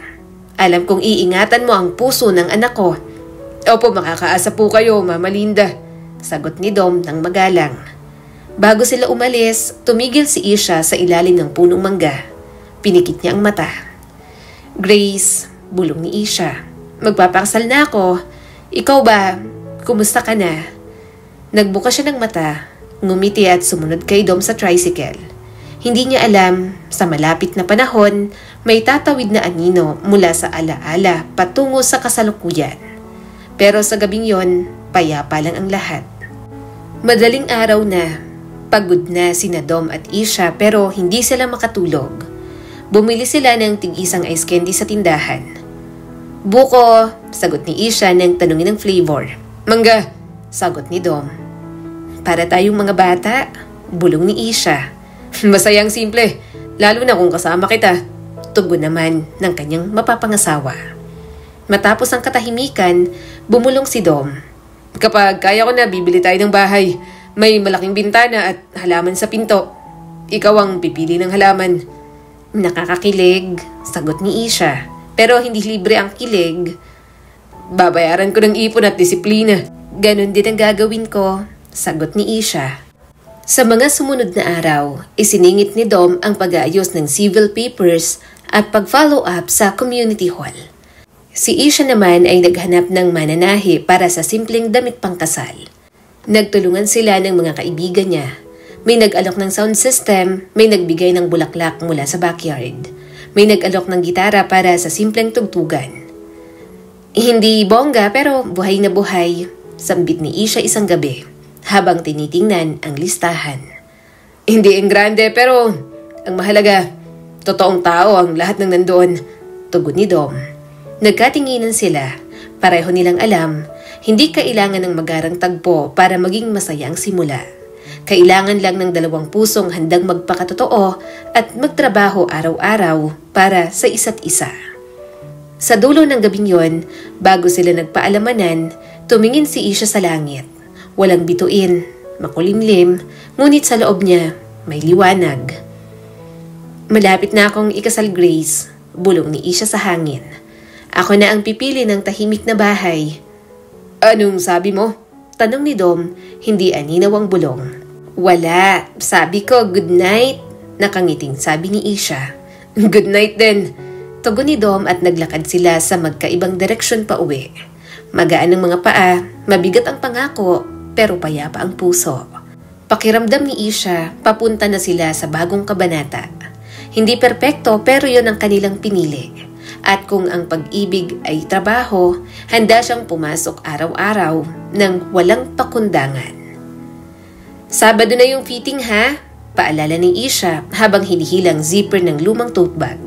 Alam kong iingatan mo ang puso ng anak ko. Opo, makakaasa po kayo, Mama Linda. Sagot ni Dom ng magalang. Bago sila umalis, tumigil si Isha sa ilalim ng punong mangga. Pinikit niya ang mata. Grace, bulong ni Isha. Magpapakasal na ako. Ikaw ba? Kumusta ka na? Nagbuka siya ng mata, ngumiti at sumunod kay Dom sa tricycle. Hindi niya alam, sa malapit na panahon, may tatawid na anino mula sa alaala patungo sa kasalukuyan. Pero sa gabing yon, payapa lang ang lahat. Madaling araw na, pagod na sina Dom at Isha pero hindi sila makatulog. Bumili sila ng tig-isang ice candy sa tindahan. Buko, sagot ni Isha nang tanungin ng flavor. Mangga, sagot ni Dom. Para tayong mga bata, bulong ni Isha. Masayang simple, lalo na kung kasama kita. Tugon naman ng kanyang mapapangasawa. Matapos ang katahimikan, bumulong si Dom. Kapag kaya ko na, bibili tayo ng bahay. May malaking bintana at halaman sa pinto. Ikaw ang pipili ng halaman. Nakakakilig, sagot ni Isha. Pero hindi libre ang kilig. Babayaran ko ng ipon at disiplina. Ganon din ang gagawin ko, sagot ni Isha. Sa mga sumunod na araw, isiningit ni Dom ang pag-aayos ng civil papers at pag-follow up sa community hall. Si Isha naman ay naghanap ng mananahi para sa simpleng damit pangkasal. Nagtulungan sila ng mga kaibigan niya. May nag-alok ng sound system, may nagbigay ng bulaklak mula sa backyard. May nag-alok ng gitara para sa simpleng tugtugan. Hindi bongga pero buhay na buhay, sambit ni Isha isang gabi habang tinitingnan ang listahan. Hindi ang grande pero ang mahalaga, totoong tao ang lahat ng nandoon, tugon ni Dom. Nagkatinginan sila, pareho nilang alam, hindi kailangan ng magarang tagpo para maging masaya ang simula. Kailangan lang ng dalawang pusong handang magpakatotoo at magtrabaho araw-araw para sa isa't isa. Sa dulo ng gabing yon, bago sila nagpaalamanan, tumingin si Isha sa langit. Walang bituin, makulimlim, ngunit sa loob niya may liwanag. Malapit na akong ikasal, Grace, bulong ni Isha sa hangin. Ako na ang pipili ng tahimik na bahay. Anong sabi mo? Tanong ni Dom, hindi aninaw ang bulong. Wala, sabi ko good night, nakangiting sabi ni Isha. Good night din. Tugon ni Dom at naglakad sila sa magkaibang direksyon pa uwi. Magaan ang mga paa, mabigat ang pangako, pero payapa ang puso. Pakiramdam ni Isha, papunta na sila sa bagong kabanata. Hindi perpekto pero yon ang kanilang pinili. At kung ang pag-ibig ay trabaho, handa siyang pumasok araw-araw ng walang pakundangan. Sabado na yung fitting ha? Paalala ni Isha habang hinihilang zipper ng lumang tote bag.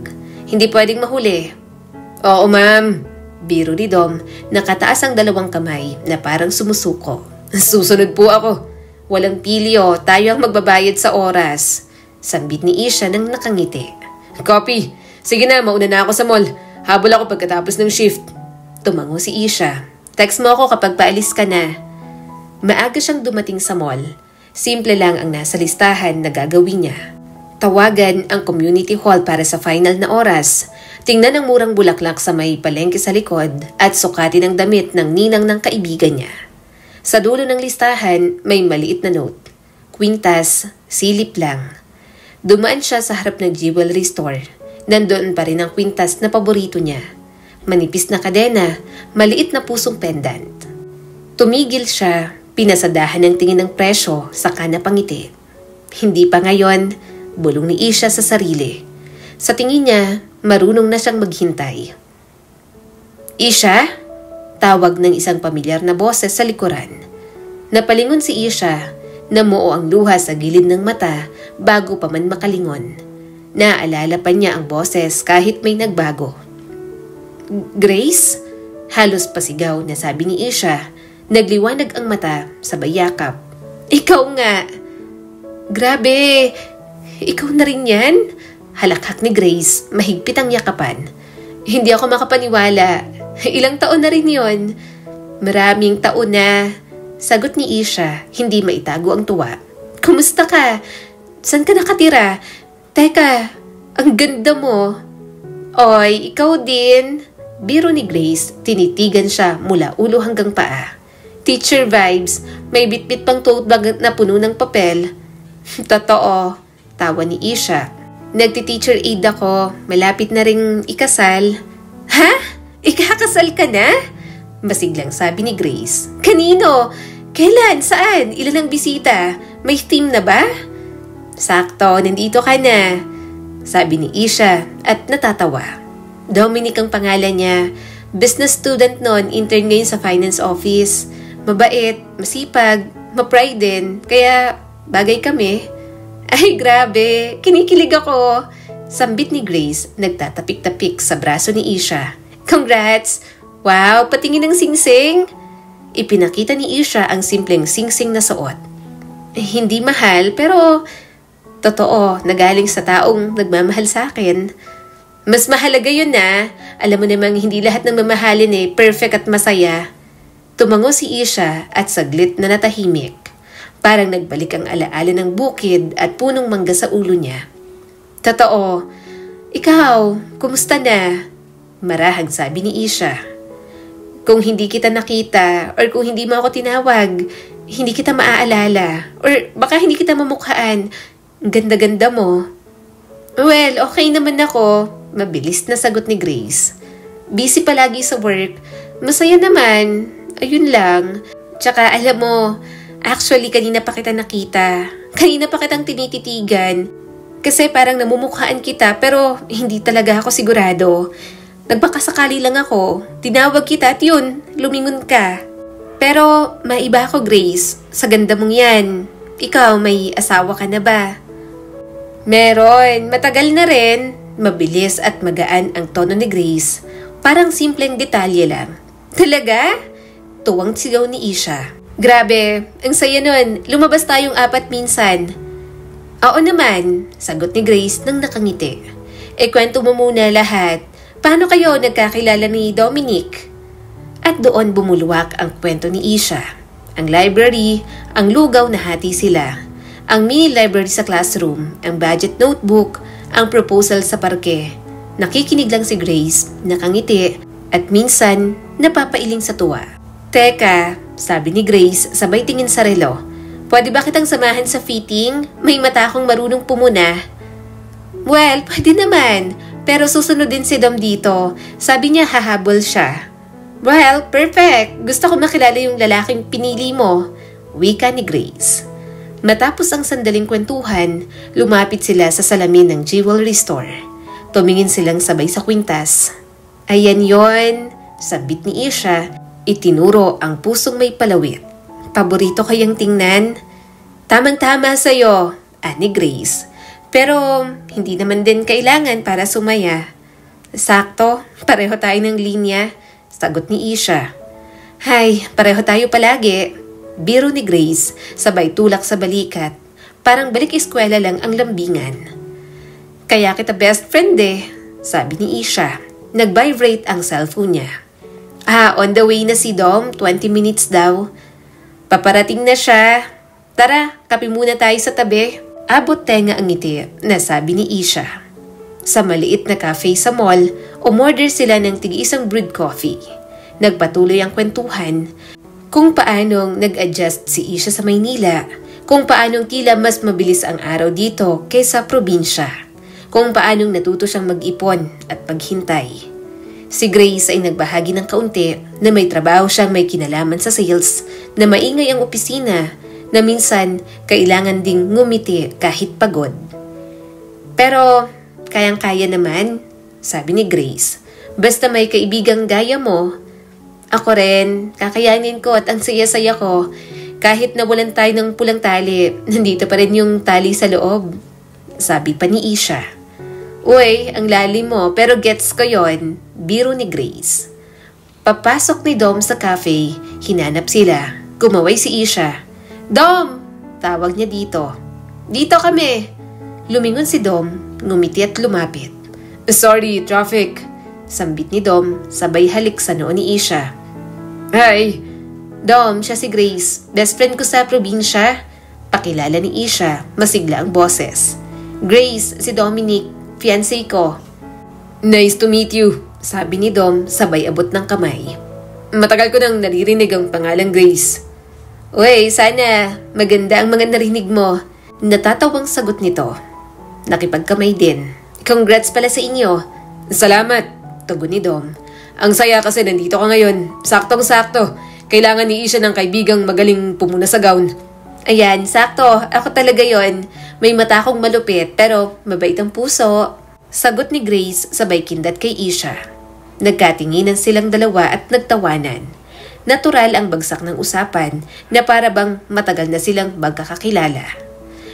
Hindi pwedeng mahuli. Oo ma'am. Biro ni Dom, nakataas ang dalawang kamay na parang sumusuko. Susunod po ako. Walang pilyo, tayo ang magbabayad sa oras. Sambit ni Isha nang nakangiti. Copy. Sige na, mauna na ako sa mall. Habol ako pagkatapos ng shift. Tumango si Isha. Text mo ako kapag paalis ka na. Maaga siyang dumating sa mall. Simple lang ang nasa listahan na gagawin niya. Tawagan ang community hall para sa final na oras. Tingnan ang murang bulaklak sa may palengke sa likod at sukatin ang damit ng ninang ng kaibigan niya. Sa dulo ng listahan, may maliit na note. Kwintas, silip lang. Dumaan siya sa harap ng jewelry store. Nandoon pa rin ang kwintas na paborito niya. Manipis na kadena, maliit na pusong pendant. Tumigil siya, pinasadahan ng tingin ng presyo, saka napangiti. Hindi pa ngayon, bulong ni Isha sa sarili. Sa tingin niya, marunong na siyang maghintay. Isha? Tawag ng isang pamilyar na boses sa likuran. Napalingon si Isha, namuo ang luha sa gilid ng mata bago pa man makalingon. Naalala pa niya ang boses kahit may nagbago. Grace? Halos pasigaw na sabi ni Isha. Nagliwanag ang mata sa bayakap. Ikaw nga! Grabe! Ikaw na rin yan? Halakhak ni Grace, mahigpit ang yakapan. Hindi ako makapaniwala. Ilang taon na rin yon? Maraming taon na. Sagot ni Isha, hindi maitago ang tuwa. Kumusta ka? Saan ka nakatira? Teka, ang ganda mo. Oy, ikaw din. Biro ni Grace, tinitigan siya mula ulo hanggang paa. Teacher vibes, may bitbit pang tote bag na puno ng papel. Totoo, tawa ni Isha. Nagti-teacher aid ako, malapit na ring ikasal. Ha? Ikakasal ka na? Masiglang sabi ni Grace. Kanino? Kailan? Saan? Ilan ang bisita? May team na ba? Sakto, nandito ka na, sabi ni Isha at natatawa. Dominic ang pangalan niya. Business student noon, intern ngayon sa finance office. Mabait, masipag, ma-pride din, kaya bagay kami. Ay grabe, kinikilig ako. Sambit ni Grace, nagtatapik-tapik sa braso ni Isha. Congrats! Wow, patingin ng singsing! Ipinakita ni Isha ang simpleng singsing na suot. Hindi mahal, pero totoo, nagaling sa taong nagmamahal sa akin. Mas mahalaga yun na. Alam mo namang hindi lahat ng mamahalin perfect at masaya. Tumango si Isha at saglit na natahimik. Parang nagbalik ang alaala ng bukid at punong mangga sa ulo niya. Totoo. Ikaw, kumusta na? Marahang sabi ni Isha. Kung hindi kita nakita or kung hindi mo ako tinawag, hindi kita maaalala or baka hindi kita mamukhaan. Ganda-ganda mo. Well, okay naman ako. Mabilis na sagot ni Grace. Busy palagi sa work. Masaya naman. Ayun lang. Tsaka alam mo, actually kanina pa kita nakita. Kanina pa kitang tinititigan. Kasi parang namumukhaan kita pero hindi talaga ako sigurado. Nagbakasakali lang ako. Tinawag kita at yun, lumingon ka. Pero maiba ako, Grace. Sa ganda mong yan. Ikaw, may asawa ka na ba? Meron. Matagal na rin. Mabilis at magaan ang tono ni Grace. Parang simpleng detalye lang. Talaga? Tuwang sigaw ni Isha. Grabe, ang saya nun. Lumabas tayong 4 minsan. Oo naman, sagot ni Grace nang nakangiti. Kwento mo muna lahat. Paano kayo nagkakilala ni Dominic? At doon bumulwak ang kwento ni Isha. Ang library, ang lugaw na hati sila. Ang mini library sa classroom, ang budget notebook, ang proposal sa parke. Nakikinig lang si Grace, nakangiti, at minsan napapailing sa tuwa. Teka, sabi ni Grace sabay tingin sa relo. Pwede ba kitang samahan sa fitting? May mata akong marunong pumuna. Well, pwede naman. Pero susunod din si Dom dito. Sabi niya hahabol siya. Well, perfect. Gusto ko makilala yung lalaking pinili mo. Wika ni Grace. Matapos ang sandaling kwentuhan, lumapit sila sa salamin ng jewelry store. Tumingin silang sabay sa kwintas. Ayan yon, sabit ni Isha. Itinuro ang pusong may palawit. Paborito kayang tingnan? Tamang-tama sa'yo, ani Grace. Pero hindi naman din kailangan para sumaya. Sakto, pareho tayo ng linya, sagot ni Isha. Hay, pareho tayo palagi. Biro ni Grace, sabay tulak sa balikat. Parang balik eskwela lang ang lambingan. Kaya kita best friend sabi ni Isha. Nag-vibrate ang cellphone niya. On the way na si Dom, 20 minutes daw. Paparating na siya. Tara, kape muna tayo sa tabi. Abot tenga ang ngiti na sabi ni Isha. Sa maliit na cafe sa mall, umorder sila ng tig-isang brewed coffee. Nagpatuloy ang kwentuhan kung paanong nag-adjust si Isha sa Maynila, kung paanong tila mas mabilis ang araw dito kaysa probinsya, kung paanong natuto siyang mag-ipon at maghintay. Si Grace ay nagbahagi ng kaunti na may trabaho siyang may kinalaman sa sales, na maingay ang opisina, na minsan kailangan ding ngumiti kahit pagod. Pero kayang-kaya naman, sabi ni Grace. Basta may kaibigang gaya mo. Ako rin, kakayanin ko at ang saya-saya ko. Kahit nawalan tayo ng pulang tali, nandito pa rin yung tali sa loob, sabi pa ni Isha. Uy, ang lalim mo, pero gets ko yon, biro ni Grace. Papasok ni Dom sa cafe, hinanap sila. Kumaway si Isha. Dom! Tawag niya dito. Dito kami! Lumingon si Dom, ngumiti at lumapit. Sorry, traffic. Sambit ni Dom, sabay halik sa noo ni Isha. Hi! Dom, siya si Grace. Best friend ko sa probinsya. Pakilala ni Isha, masigla ang boses. Grace, si Dominic, fiancé ko. Nice to meet you, sabi ni Dom sabay abot ng kamay. Matagal ko nang naririnig ang pangalang Grace. Uy, sana maganda ang mga narinig mo. Natatawang sagot nito. Nakipagkamay din. Congrats pala sa inyo. Salamat, tugon ni Dom. Ang saya kasi nandito ka ngayon. Saktong-sakto. Kailangan ni Isha ng kaibigang magaling pumuna sa gown. Ayan, sakto. Ako talaga yon. May mata akong malupit pero mabait ang puso. Sagot ni Grace sabay kindat kay Isha. Nagkatinginan silang dalawa at nagtawanan. Natural ang bagsak ng usapan na para bang matagal na silang magkakakilala.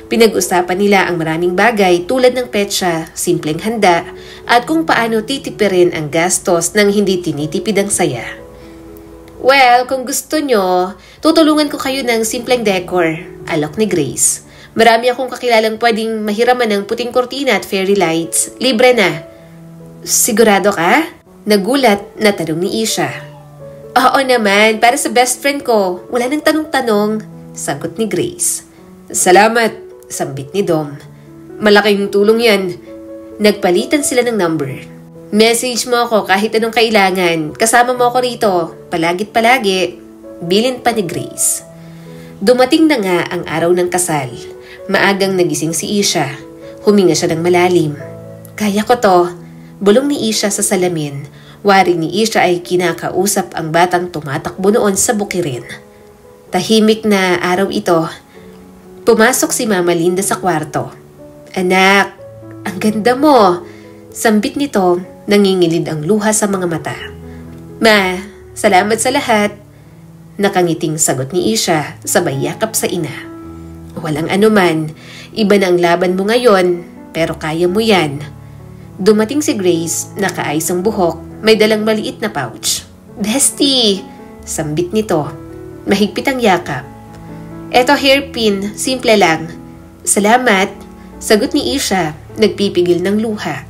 Pinag-usapan nila ang maraming bagay tulad ng petsa, simpleng handa, at kung paano titipirin ang gastos nang hindi tinitipid ang saya. Well, kung gusto nyo, tutulungan ko kayo ng simpleng decor, alok ni Grace. Marami akong kakilalang pwedeng mahiraman ng puting kortina at fairy lights. Libre na. Sigurado ka? Nagulat na tanong ni Isha. Oo naman, para sa best friend ko. Wala nang tanong-tanong, sagot ni Grace. Salamat, sambit ni Dom. Malaking tulong yan. Nagpalitan sila ng number. Message mo ako kahit anong kailangan. Kasama mo ako rito. Palagit palagi. Bilin pa ni Grace. Dumating na nga ang araw ng kasal. Maagang nagising si Isha. Huminga siya ng malalim. Kaya ko to. Bulong ni Isha sa salamin. Wari ni Isha ay kinakausap ang batang tumatakbo noon sa bukirin. Tahimik na araw ito. Pumasok si Mama Linda sa kwarto. Anak, ang ganda mo. Sambit nito, nangingilid ang luha sa mga mata. Ma, salamat sa lahat. Nakangiting sagot ni Isha, sabay yakap sa ina. Walang anuman, iba na ang laban mo ngayon, pero kaya mo yan. Dumating si Grace, nakaayos ang buhok, may dalang maliit na pouch. Bestie, sambit nito. Mahigpit ang yakap. Eto hairpin, simple lang. Salamat, sagot ni Isha, nagpipigil ng luha.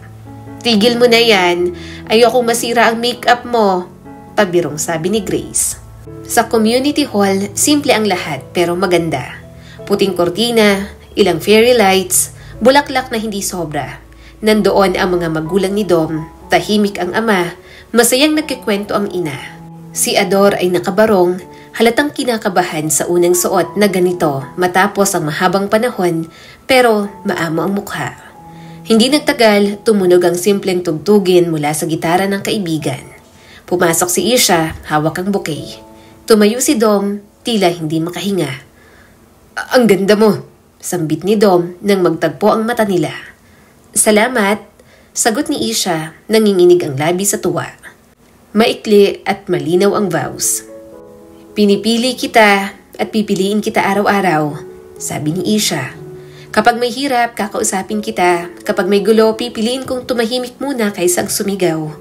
Tigil mo na yan, ayokong masira ang makeup mo, pabirong sabi ni Grace. Sa community hall, simple ang lahat pero maganda. Puting kortina, ilang fairy lights, bulaklak na hindi sobra. Nandoon ang mga magulang ni Dom, tahimik ang ama, masayang nagkikwento ang ina. Si Ador ay nakabarong, halatang kinakabahan sa unang suot na ganito matapos ang mahabang panahon pero maamo ang mukha. Hindi nagtagal, tumunog ang simpleng tugtugin mula sa gitara ng kaibigan. Pumasok si Isha, hawak ang bouquet. Tumayo si Dom, tila hindi makahinga. Ang ganda mo, sambit ni Dom nang magtagpo ang mata nila. Salamat, sagot ni Isha, nanginginig ang labi sa tuwa. Maikli at malinaw ang vows. Pinipili kita at pipiliin kita araw-araw, sabi ni Isha. Kapag may hirap, kakausapin kita. Kapag may gulo, pipiliin kong tumahimik muna kaysa sumigaw.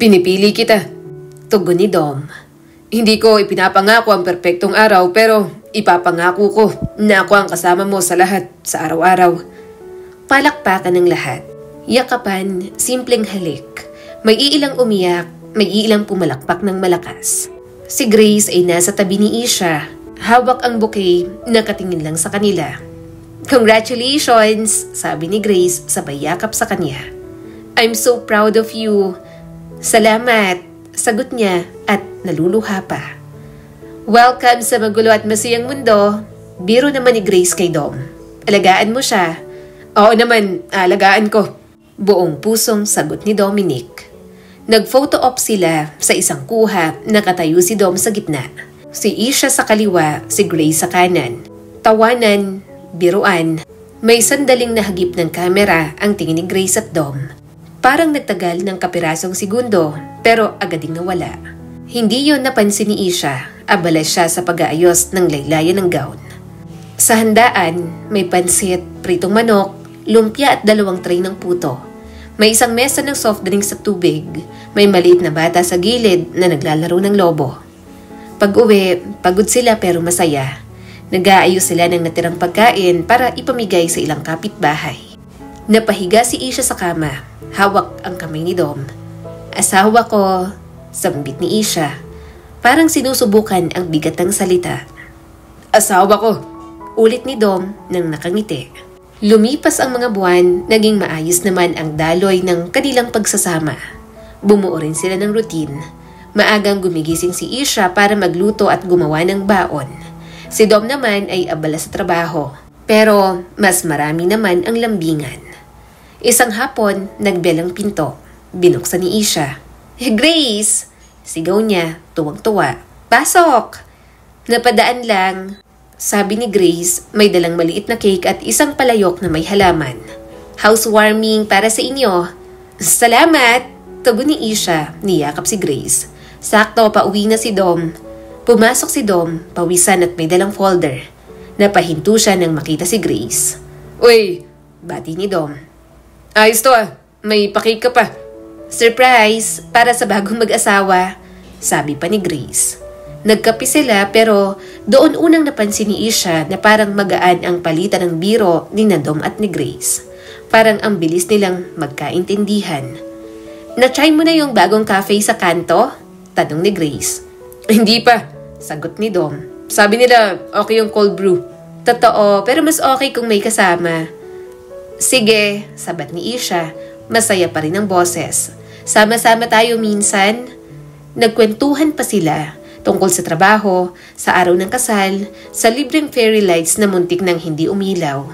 Pinipili kita, tugon ni Dom. Hindi ko ipinapangako ang perpektong araw pero ipapangako ko na ako ang kasama mo sa lahat sa araw-araw. Palakpakan ng lahat. Yakapan, simpleng halik. May iilang umiyak, may iilang pumalakpak ng malakas. Si Grace ay nasa tabi ni Isha. Hawak ang bouquet, nakatingin lang sa kanila. Congratulations, sabi ni Grace sabay yakap sa kanya. I'm so proud of you. Salamat, sagot niya at naluluha pa. Welcome sa magulo at masayang mundo. Biro naman ni Grace kay Dom. Alagaan mo siya. Oo naman, alagaan ko. Buong pusong sagot ni Dominic. Nag-photo op sila sa isang kuha, nakatayo si Dom sa gitna. Si Isha sa kaliwa, si Grace sa kanan. Tawanan, biruan. May sandaling nahagip ng kamera ang tingin ni Grace at Dom. Parang nagtagal ng kapirasong segundo, pero agad ding nawala. Hindi yon napansin ni Isha, abala siya sa pag-aayos ng laylayan ng gown. Sa handaan, may pansit, pritong manok, lumpia at 2 tray ng puto. May isang mesa ng soft drinks at tubig. May maliit na bata sa gilid na naglalaro ng lobo. Pag-uwi, pagod sila pero masaya. Nag-aayos sila ng natirang pagkain para ipamigay sa ilang kapitbahay. Napahiga si Isha sa kama. Hawak ang kamay ni Dom. Asawa ko, sambit ni Isha. Parang sinusubukan ang bigat ng salita. Asawa ko, ulit ni Dom nang nakangiti. Lumipas ang mga buwan, naging maayos naman ang daloy ng kanilang pagsasama. Bumuo rin sila ng routine. Maagang gumigising si Isha para magluto at gumawa ng baon. Si Dom naman ay abala sa trabaho. Pero mas marami naman ang lambingan. Isang hapon, nagbel ang pinto. Binuksan ni Isha. "Grace!" Sigaw niya, tuwang-tuwa. "Pasok!" "Napadaan lang." Sabi ni Grace, may dalang maliit na cake at isang palayok na may halaman. "Housewarming para sa inyo." "Salamat!" Tugon ni Isha, niyakap si Grace. Sakto, pauwi na si Dom. Pumasok si Dom, pawisan at may dalang folder. Napahinto siya nang makita si Grace. Uy, Bati ni Dom. ayos to ah. May pakik ka pa. "Surprise! Para sa bagong mag-asawa," sabi pa ni Grace. Nagkape sila pero doon unang napansin ni Isha na parang magaan ang palitan ng biro ni Dom at ni Grace. Parang ang bilis nilang magkaintindihan. "Na-try mo na yung bagong cafe sa kanto?" Tanong ni Grace. Hindi pa. Sagot ni Dom. Sabi nila okay yung cold brew. "Totoo, pero mas okay kung may kasama." "Sige," sabat ni Isha. Masaya pa rin ang boses. "Sama-sama tayo minsan." Nagkwentuhan pa sila tungkol sa trabaho, sa araw ng kasal, sa libreng fairy lights na muntik nang hindi umilaw.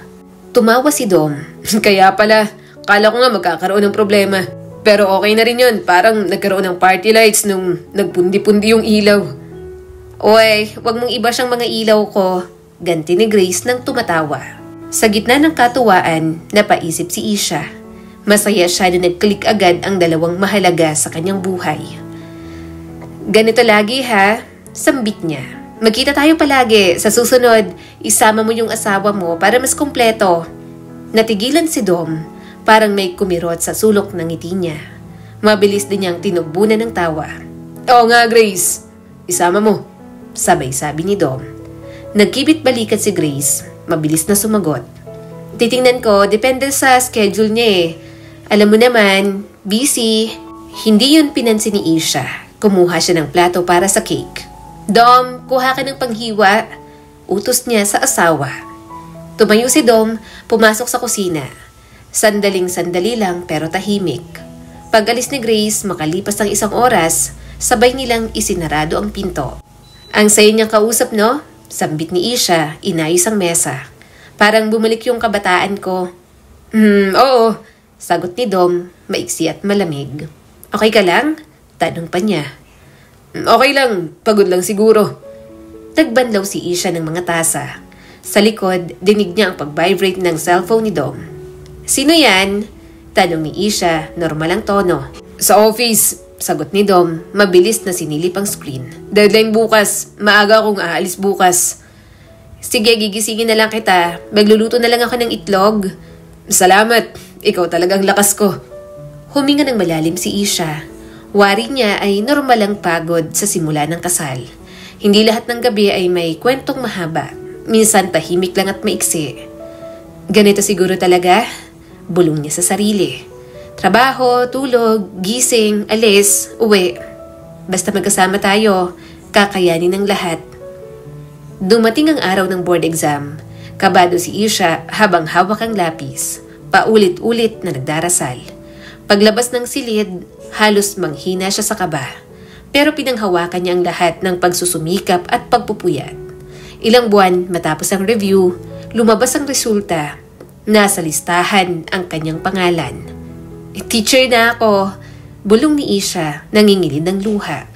Tumawa si Dom. Kaya pala, kala ko nga magkakaroon ng problema. Pero okay na rin yun. Parang nagkaroon ng party lights nung nagpundi-pundi yung ilaw. "Oy, wag mong iba siyang mga ilaw ko," ganti ni Grace nang tumatawa. Sa gitna ng katuwaan, napaisip si Isha. Masaya siya na nag-click agad ang dalawang mahalaga sa kanyang buhay. "Ganito lagi ha," sambit niya. "Magkita tayo palagi. Sa susunod, isama mo yung asawa mo para mas kumpleto." Natigilan si Dom. Parang may kumirot sa sulok ng ngiti niya. Mabilis din niyang tinugbunan ng tawa. Oo nga, Grace. Isama mo. Sabay sabi ni Dom. Nagkibit balikat si Grace. Mabilis na sumagot. "Titingnan ko, depende sa schedule niya eh. Alam mo naman, busy." Hindi yun pinansin ni Isha. Kumuha siya ng plato para sa cake. "Dom, kuha ka ng panghiwa." Utos niya sa asawa. Tumayo si Dom, pumasok sa kusina. Sandaling-sandali lang pero tahimik. Pag-alis ni Grace, makalipas ng 1 oras, sabay nilang isinarado ang pinto. "Ang sayo niyang kausap, no?" Sambit ni Isha, inayos ang mesa. "Parang bumalik yung kabataan ko." Oo. Sagot ni Dom, maiksi at malamig. "Okay ka lang?" Tanong pa niya. Okay lang, pagod lang siguro." Nagbanlaw si Isha ng mga tasa. Sa likod, dinig niya ang pag-vibrate ng cellphone ni Dom. "Sino yan?" Tanong ni Isha, normal ang tono. Sa office. Sagot ni Dom, mabilis na sinilip ang screen. Deadline bukas. Maaga akong aalis bukas. "Sige, gigisingin na lang kita. Magluluto na lang ako ng itlog." Salamat. Ikaw talagang lakas ko. Huminga ng malalim si Isha. Wari niya ay normal ang pagod sa simula ng kasal. Hindi lahat ng gabi ay may kwentong mahaba. Minsan tahimik lang at maiksi. Ganito siguro talaga? Bulong niya sa sarili. Trabaho, tulog, gising, alis, uwi. Basta magkasama tayo, kakayanin ng lahat. Dumating ang araw ng board exam. Kabado si Isha habang hawak ang lapis. Paulit-ulit na nagdarasal. Paglabas ng silid, halos manghina siya sa kaba. Pero pinanghawakan niya ang lahat ng pagsusumikap at pagpupuyat. Ilang buwan matapos ang review, lumabas ang resulta. Nasa listahan ang kanyang pangalan. "Teacher na ako," bulong ni Isha, nangingilid ng luha.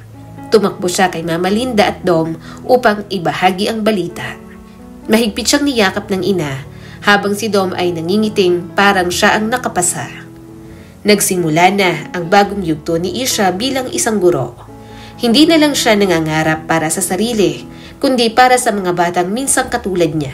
Tumakbo siya kay Mama Linda at Dom upang ibahagi ang balita. Mahigpit siyang niyakap ng ina habang si Dom ay nangingiting parang siya ang nakapasa. Nagsimula na ang bagong yugto ni Isha bilang isang guro. Hindi na lang siya nangangarap para sa sarili, kundi para sa mga batang minsang katulad niya.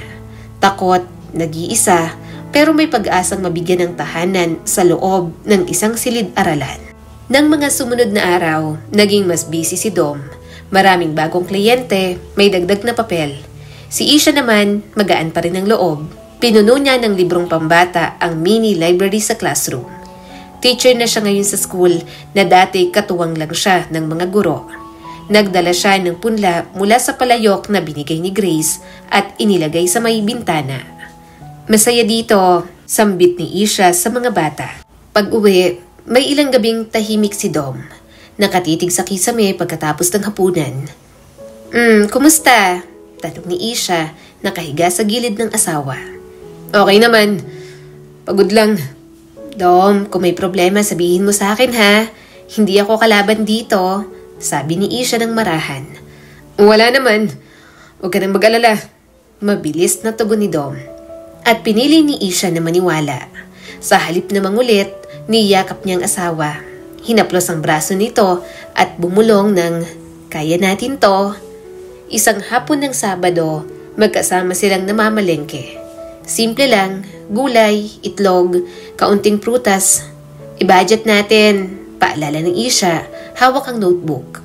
Takot, nag-iisa, pero may pag-asang mabigyan ng tahanan sa loob ng isang silid-aralan. Nang mga sumunod na araw, naging mas busy si Dom. Maraming bagong kliyente, may dagdag na papel. Si Isha naman, magaan pa rin ang loob. Pinuno niya ng librong pambata ang mini library sa classroom. Teacher na siya ngayon sa school na dati katuwang lang siya ng mga guro. Nagdala siya ng punla mula sa palayok na binigay ni Grace at inilagay sa may bintana. Masaya dito, sambit ni Isha sa mga bata. Pag-uwi, may ilang gabing tahimik si Dom. Nakatitig sa kisame pagkatapos ng hapunan. Kumusta? Tanong ni Isha, nakahiga sa gilid ng asawa. Okay naman. Pagod lang. Dom, kung may problema sabihin mo sa akin ha. Hindi ako kalaban dito, sabi ni Isha ng marahan. Wala naman. Huwag ka nang mag-alala. Mabilis na tugon ni Dom. At pinili ni Isha na maniwala. Sa halip na mangulit, niyakap niyang asawa. Hinaplos ang braso nito at bumulong ng, "Kaya natin to." Isang hapon ng Sabado, magkasama silang namamalengke. Simple lang, gulay, itlog, kaunting prutas. I-budget natin, paalala ng Isha, hawak ang notebook.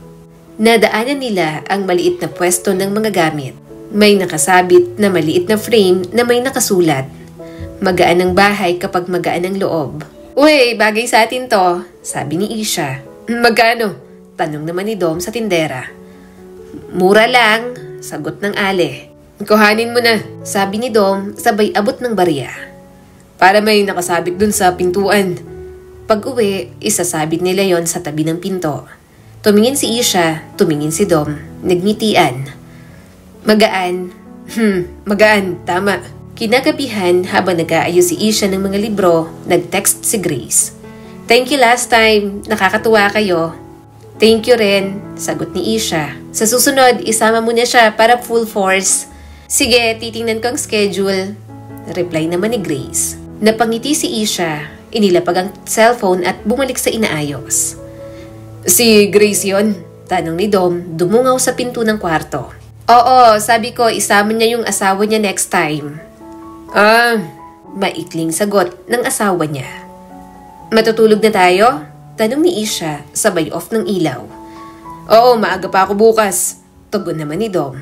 Nadaanan nila ang maliit na pwesto ng mga gamit. May nakasabit na maliit na frame na may nakasulat. Magaan ang bahay kapag magaan ang loob. "Uy, bagay sa atin to," sabi ni Isha. "Magkano?" tanong naman ni Dom sa tindera. "Mura lang," sagot ng Ale. "Kuhanin mo na," sabi ni Dom sabay abot ng barya. "Para may nakasabit dun sa pintuan." Pag-uwi, isasabit nila yon sa tabi ng pinto. Tumingin si Isha, tumingin si Dom, nagngitian. "Magaan." Magaan, tama." Kinagabihan habang nag-aayos si Isha ng mga libro, nag-text si Grace. "Thank you last time, nakakatuwa kayo." "Thank you rin," sagot ni Isha. "Sa susunod, isama mo na siya para full force." "Sige, titingnan ko ang schedule," reply naman ni Grace. Napangiti si Isha, inilapag ang cellphone at bumalik sa inaayos. "Si Grace yon?" tanong ni Dom, dumungaw sa pinto ng kwarto. "Oo, sabi ko isama niya yung asawa niya next time." Maikling sagot ng asawa niya. "Matutulog na tayo?" tanong ni Isha, sabay off ng ilaw. "Oo, maaga pa ako bukas," tugon naman ni Dom.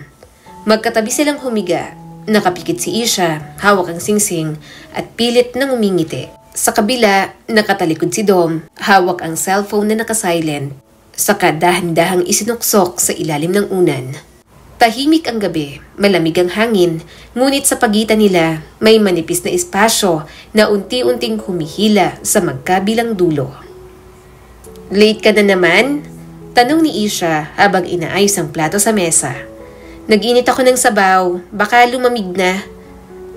Magkatabi silang humiga. Nakapikit si Isha, hawak ang singsing at pilit nang umingiti. Sa kabila, nakatalikod si Dom, hawak ang cellphone na nakasilent. Saka dahan-dahang isinuksok sa ilalim ng unan. Tahimik ang gabi, malamig ang hangin, ngunit sa pagitan nila may manipis na espasyo na unti-unting humihila sa magkabilang dulo. "Late ka na naman?" tanong ni Isha habang inaayos ang plato sa mesa. "Nag-init ako ng sabaw, baka lumamig na."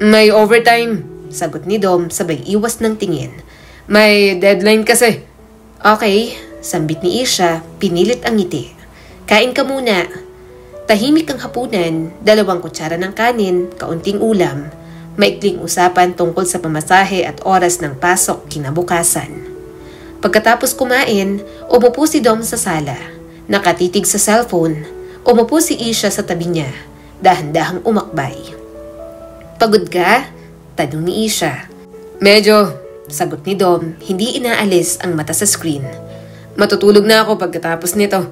"May overtime," sagot ni Dom sabay iwas ng tingin. "May deadline kasi." "Okay," sambit ni Isha, pinilit ang ngiti. "Kain ka muna." Tahimik ang hapunan, 2 kutsara ng kanin, kaunting ulam, maikling usapan tungkol sa pamasahe at oras ng pasok kinabukasan. Pagkatapos kumain, umupo si Dom sa sala, nakatitig sa cellphone. Umupo si Isha sa tabi niya, dahan-dahang umakbay. "Pagod ka?" tanong ni Isha. "Medyo," sagot ni Dom, hindi inaalis ang mata sa screen. "Matutulog na ako pagkatapos nito."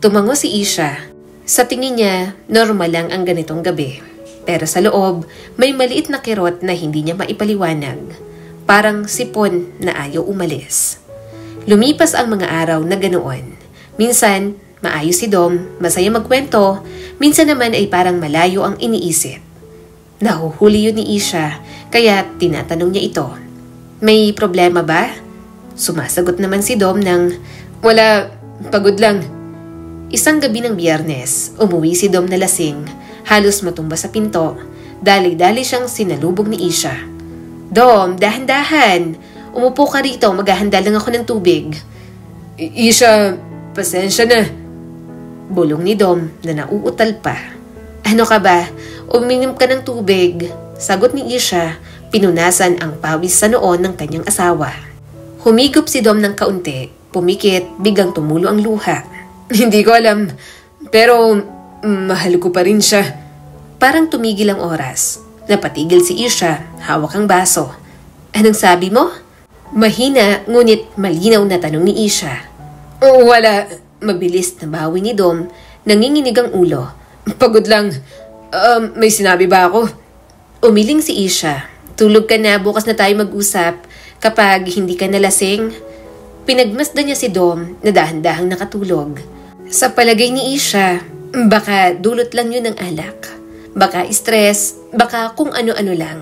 Tumango si Isha. Sa tingin niya, normal lang ang ganitong gabi. Pero sa loob, may maliit na kirot na hindi niya maipaliwanag. Parang sipon na ayaw umalis. Lumipas ang mga araw na ganoon. Minsan, maayos si Dom, masaya magkwento. Minsan naman ay parang malayo ang iniisip. Nahuhuli yun ni Isha, kaya tinatanong niya ito. "May problema ba?" Sumasagot naman si Dom ng, "Wala, pagod lang." Isang gabi ng Biyernes, umuwi si Dom na lasing, halos matumba sa pinto. Dali-dali siyang sinalubog ni Isha. "Dom, dahan-dahan. Umupo ka rito, maghahanda lang ako ng tubig." "Isha, pasensya na." Bulong ni Dom na nauutal pa. "Ano ka ba? Uminom ka ng tubig." Sagot ni Isha, pinunasan ang pawis sa noon ng kanyang asawa. Humigop si Dom ng kaunti, pumikit, biglang tumulo ang luha. "Hindi ko alam, pero mahal ko pa rin siya." Parang tumigil ang oras. Napatigil si Isha, hawak ang baso. "Anong sabi mo?" Mahina ngunit malinaw na tanong ni Isha. "Wala." Mabilis na bawi ni Dom, nanginginig ang ulo. "Pagod lang. May sinabi ba ako?" Umiling si Isha. "Tulog ka na, bukas na tayo mag-usap kapag hindi ka nalasing." Pinagmasdan niya si Dom na dahan-dahang nakatulog. Sa palagay ni Isha, baka dulot lang yun ng alak. Baka stress, baka kung ano-ano lang.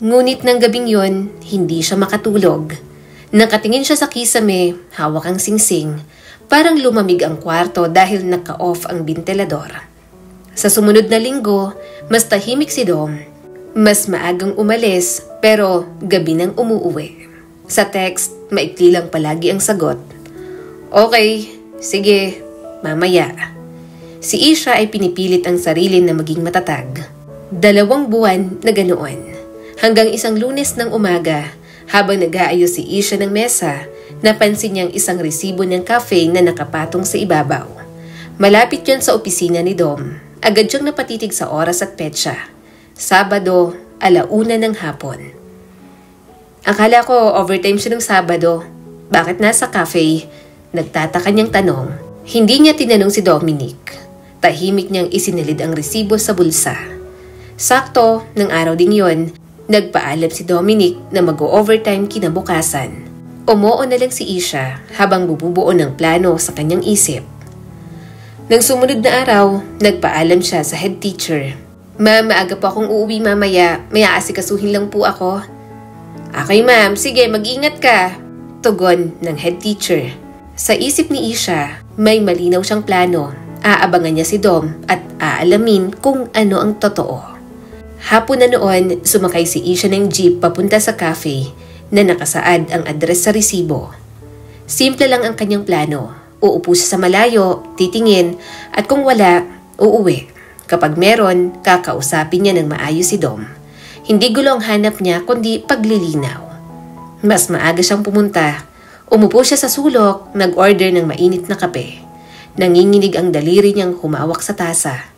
Ngunit ng gabing yon, hindi siya makatulog. Nakatingin siya sa kisame, hawak ang singsing. Parang lumamig ang kwarto dahil naka-off ang bentilador. Sa sumunod na linggo, mas tahimik si Dom. Mas maagang umalis, pero gabi nang umuuwi. Sa text, maikli lang palagi ang sagot. Okay, sige, mamaya. Si Isha ay pinipilit ang sarili na maging matatag. 2 buwan na ganoon. Hanggang isang Lunes ng umaga, habang nag-aayos si Isha ng mesa, napansin niyang isang resibo ng cafe na nakapatong sa ibabaw. Malapit yon sa opisina ni Dom. Agad siyang napatitig sa oras at petsa. Sabado, 1:00 ng hapon. Akala ko overtime siya ng Sabado. Bakit nasa cafe? Nagtataka niyang tanong. Hindi niya tinanong si Dominic. Tahimik niyang isinilid ang resibo sa bulsa. Sakto, ng araw ding yon, nagpaalam si Dominic na mag-o-overtime kinabukasan. Umuo na lang si Isha habang bububuo ng plano sa kanyang isip. Nang sumunod na araw, nagpaalam siya sa head teacher. Ma'am, maaga po akong uuwi mamaya. May aasikasuhin lang po ako. Okay ma'am, sige mag-ingat ka. Tugon ng head teacher. Sa isip ni Isha, may malinaw siyang plano. Aabangan niya si Dom at aalamin kung ano ang totoo. Hapon na noon, sumakay si Isha ng jeep papunta sa cafe na nakasaad ang address sa resibo. Simple lang ang kanyang plano. Uupo siya sa malayo, titingin, at kung wala, uuwi. Kapag meron, kakausapin niya ng maayos si Dom. Hindi gulo ang hanap niya kundi paglilinaw. Mas maaga siyang pumunta. Umupo siya sa sulok, nag-order ng mainit na kape. Nanginginig ang daliri niyang humawak sa tasa.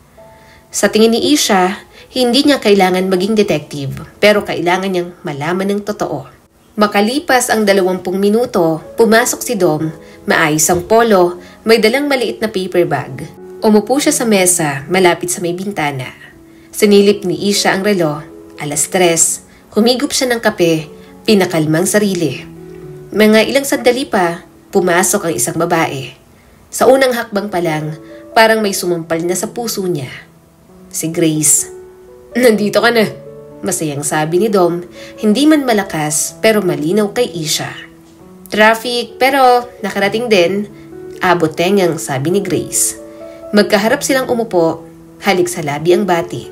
Sa tingin ni Isha, hindi niya kailangan maging detective, pero kailangan niyang malaman ng totoo. Makalipas ang 20 minuto, pumasok si Dom, maayos ang polo, may dalang maliit na paper bag. Umupo siya sa mesa, malapit sa may bintana. Sinilip ni Isha ang relo, 3:00. Humigop siya ng kape, pinakalmang sarili. Mga ilang sandali pa, pumasok ang isang babae. Sa unang hakbang pa lang, parang may sumampal na sa puso niya. Si Grace. Nandito ka na, masayang sabi ni Dom, hindi man malakas pero malinaw kay Isha. Traffic pero nakarating din, abot tengang sabi ni Grace. Magkaharap silang umupo, halik sa labi ang bati.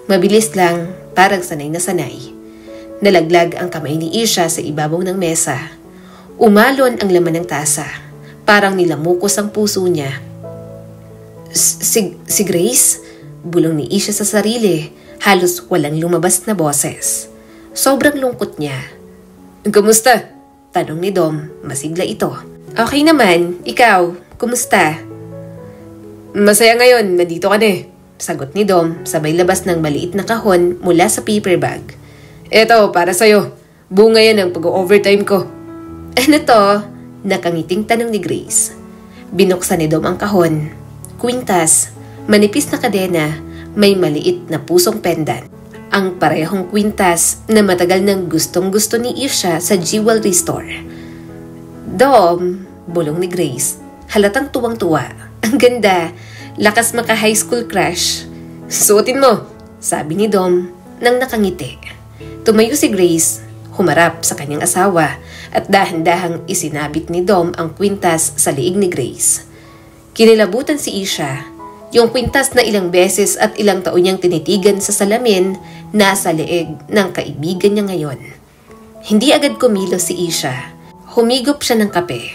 Mabilis lang, parang sanay na sanay. Nalaglag ang kamay ni Isha sa ibabaw ng mesa. Umalon ang laman ng tasa. Parang nilamukos ang puso niya. Si Grace? Bulong ni Isha sa sarili. Halos walang lumabas na boses. Sobrang lungkot niya. Kumusta? Tanong ni Dom. Masigla ito. Okay naman. Ikaw, kumusta? Masaya ngayon. Nandito ka na. Sagot ni Dom. Sabay labas ng maliit na kahon mula sa paper bag. Eto, para sa'yo. Bunga yan ang pag-overtime ko. Ano to? Nakangiting tanong ni Grace. Binuksan ni Dom ang kahon. Kwintas, manipis na kadena, may maliit na pusong pendant. Ang parehong kwintas na matagal nang gustong-gusto ni Isha sa jewelry store. Dom, bulong ni Grace. Halatang tuwang-tuwa. Ang ganda. Lakas maka-high school crush. Suotin mo, sabi ni Dom nang nakangiti. Tumayo si Grace, humarap sa kanyang asawa at dahan-dahang isinabit ni Dom ang kwintas sa liig ni Grace. Kinilabutan si Isha. Yung kwintas na ilang beses at ilang taon niyang tinitigan sa salamin, nasa leeg ng kaibigan niya ngayon. Hindi agad kumilos si Isha. Humigop siya ng kape.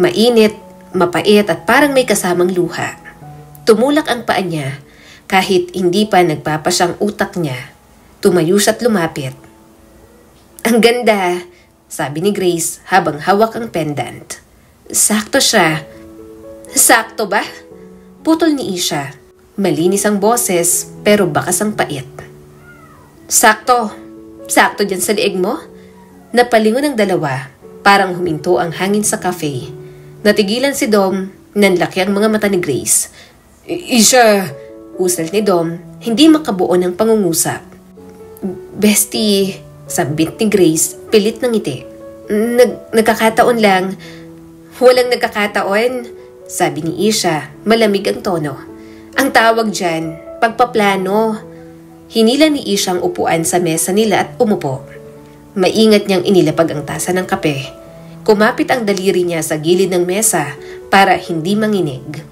Mainit, mapait at parang may kasamang luha. Tumulak ang paa niya kahit hindi pa nagpapasyang utak niya. Tumayo siya at lumapit. Ang ganda, sabi ni Grace habang hawak ang pendant. Sakto siya. Sakto ba? Putol ni Isha. Malinis ang boses pero bakas ang pait. Sakto. Sakto dyan sa liig mo? Napalingon ang dalawa. Parang huminto ang hangin sa cafe. Natigilan si Dom. Nanlaki ang mga mata ni Grace. Isha! Usal ni Dom. Hindi makabuo ng pangungusap. Bestie, sambit ni Grace. Pilit ng ngiti. Nagkakataon lang. Walang nagkakataon, sabi ni Isha, malamig ang tono. Ang tawag dyan, pagpaplano. Hinila ni Isha ang upuan sa mesa nila at umupo. Maingat niyang inilapag ang tasa ng kape. Kumapit ang daliri niya sa gilid ng mesa para hindi manginig.